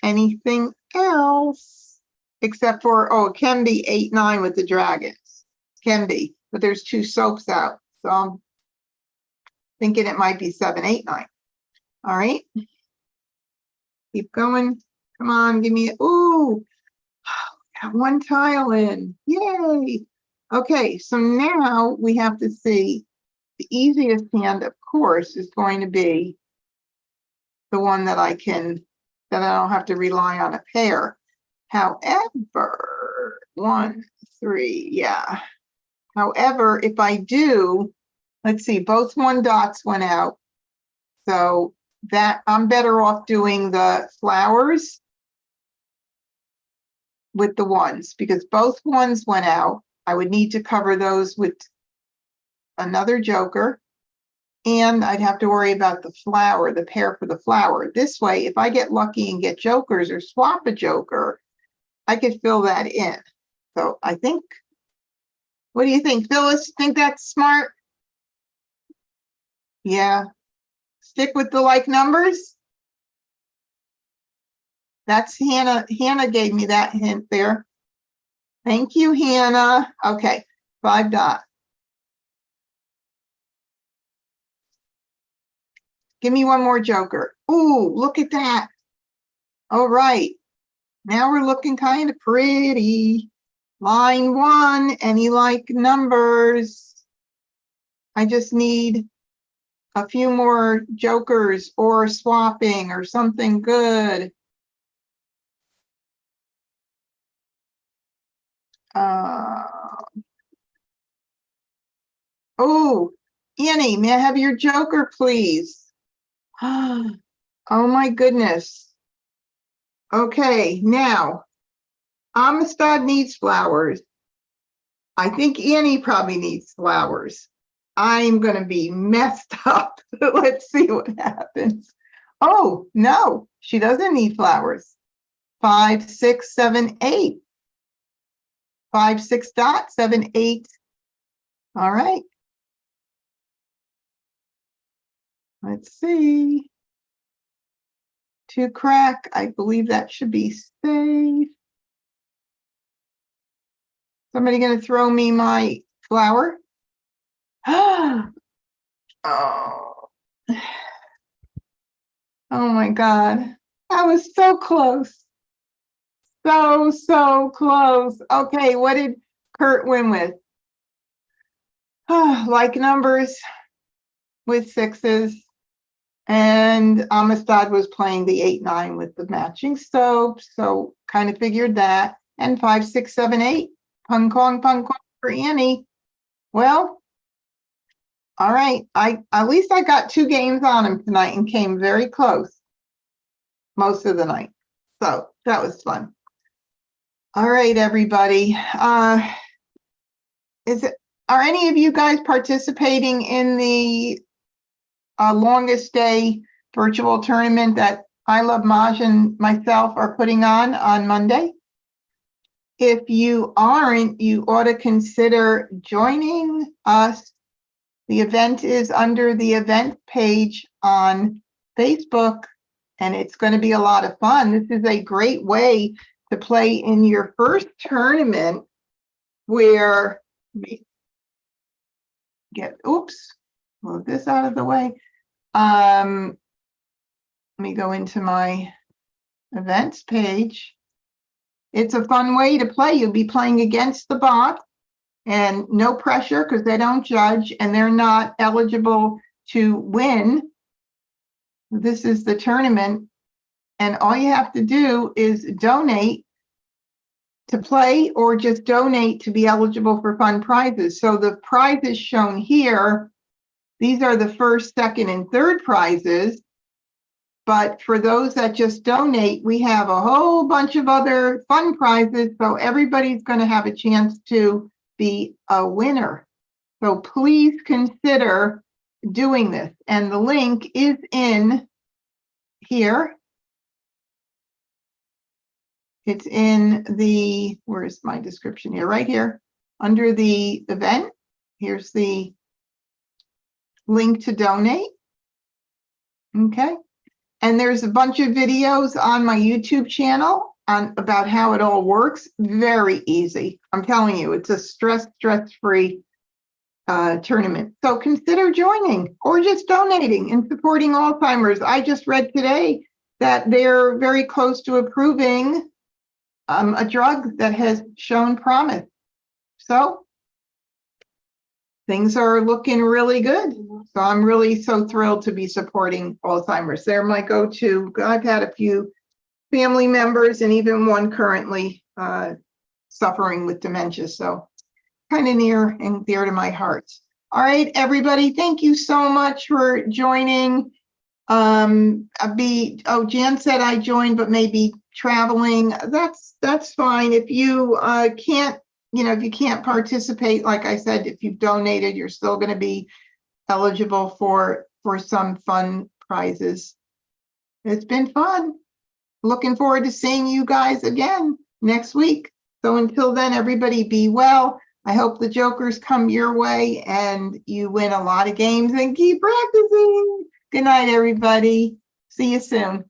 anything else except for, oh, it can be 8, 9 with the dragons. Can be, but there's 2 soaps out. So I'm thinking it might be 7, 8, 9. All right. Keep going. Come on, give me, ooh, got 1 tile in. Yay. Okay, so now we have to see the easiest hand, of course, is going to be the one that I don't have to rely on a pair. However, 1, 3, yeah. However, if I do, let's see, both 1 dots went out. So that I'm better off doing the flowers with the 1s because both 1s went out. I would need to cover those with another joker. And I'd have to worry about the flower, the pair for the flower. This way, if I get lucky and get jokers or swap a joker, I could fill that in. So I think, what do you think, Phyllis? Think that's smart? Yeah. Stick with the like numbers. That's Hannah. Hannah gave me that hint there. Thank you, Hannah. Okay, 5 dots. Give me 1 more joker. Ooh, look at that. All right. Now we're looking kind of pretty. Line 1, any like numbers? I just need a few more jokers or swapping or something good. Oh, Annie, may I have your joker, please? Oh my goodness. Okay, now Amistad needs flowers. I think Annie probably needs flowers. I'm going to be messed up. Let's see what happens. Oh, no, she doesn't need flowers. 5, 6, 7, 8. 5, 6 dots, 7, 8. All right. Let's see. 2 crack. I believe that should be safe. Somebody going to throw me my flower? Oh. Oh my God. I was so close. So close. Okay, what did Kurt win with? Like numbers with 6s. And Amistad was playing the 8, 9 with the matching soap. So kind of figured that. And 5, 6, 7, 8. Pung kong for Annie. Well, all right. At least I got 2 games on him tonight and came very close most of the night. So that was fun. All right, everybody. Are any of you guys participating in the longest day virtual tournament that I Love Maj and myself are putting on Monday? If you aren't, you ought to consider joining us. The event is under the event page on Facebook, and it's going to be a lot of fun. This is a great way to play in your first tournament where, move this out of the way. Let me go into my events page. It's a fun way to play. You'll be playing against the bot and no pressure because they don't judge and they're not eligible to win. This is the tournament. And all you have to do is donate to play or just donate to be eligible for fun prizes. So the prizes shown here, these are the first, second, and third prizes. But for those that just donate, we have a whole bunch of other fun prizes. So everybody's going to have a chance to be a winner. So please consider doing this. And the link is in here. It's in the, where's my description here? Right here under the event. Here's the link to donate. Okay. And there's a bunch of videos on my YouTube channel about how it all works. Very easy. I'm telling you, it's a stress-free tournament. So consider joining or just donating and supporting Alzheimer's. I just read today that they're very close to approving a drug that has shown promise. So things are looking really good. So I'm really so thrilled to be supporting Alzheimer's. They're my go-to. I've had a few family members and even one currently suffering with dementia. So kind of near and dear to my heart. All right, everybody, thank you so much for joining. Jan said I joined, but maybe traveling. That's fine. If you can't, if you can't participate, like I said, if you've donated, you're still going to be eligible for some fun prizes. It's been fun. Looking forward to seeing you guys again next week. So until then, everybody be well. I hope the jokers come your way and you win a lot of games and keep practicing. Good night, everybody. See you soon.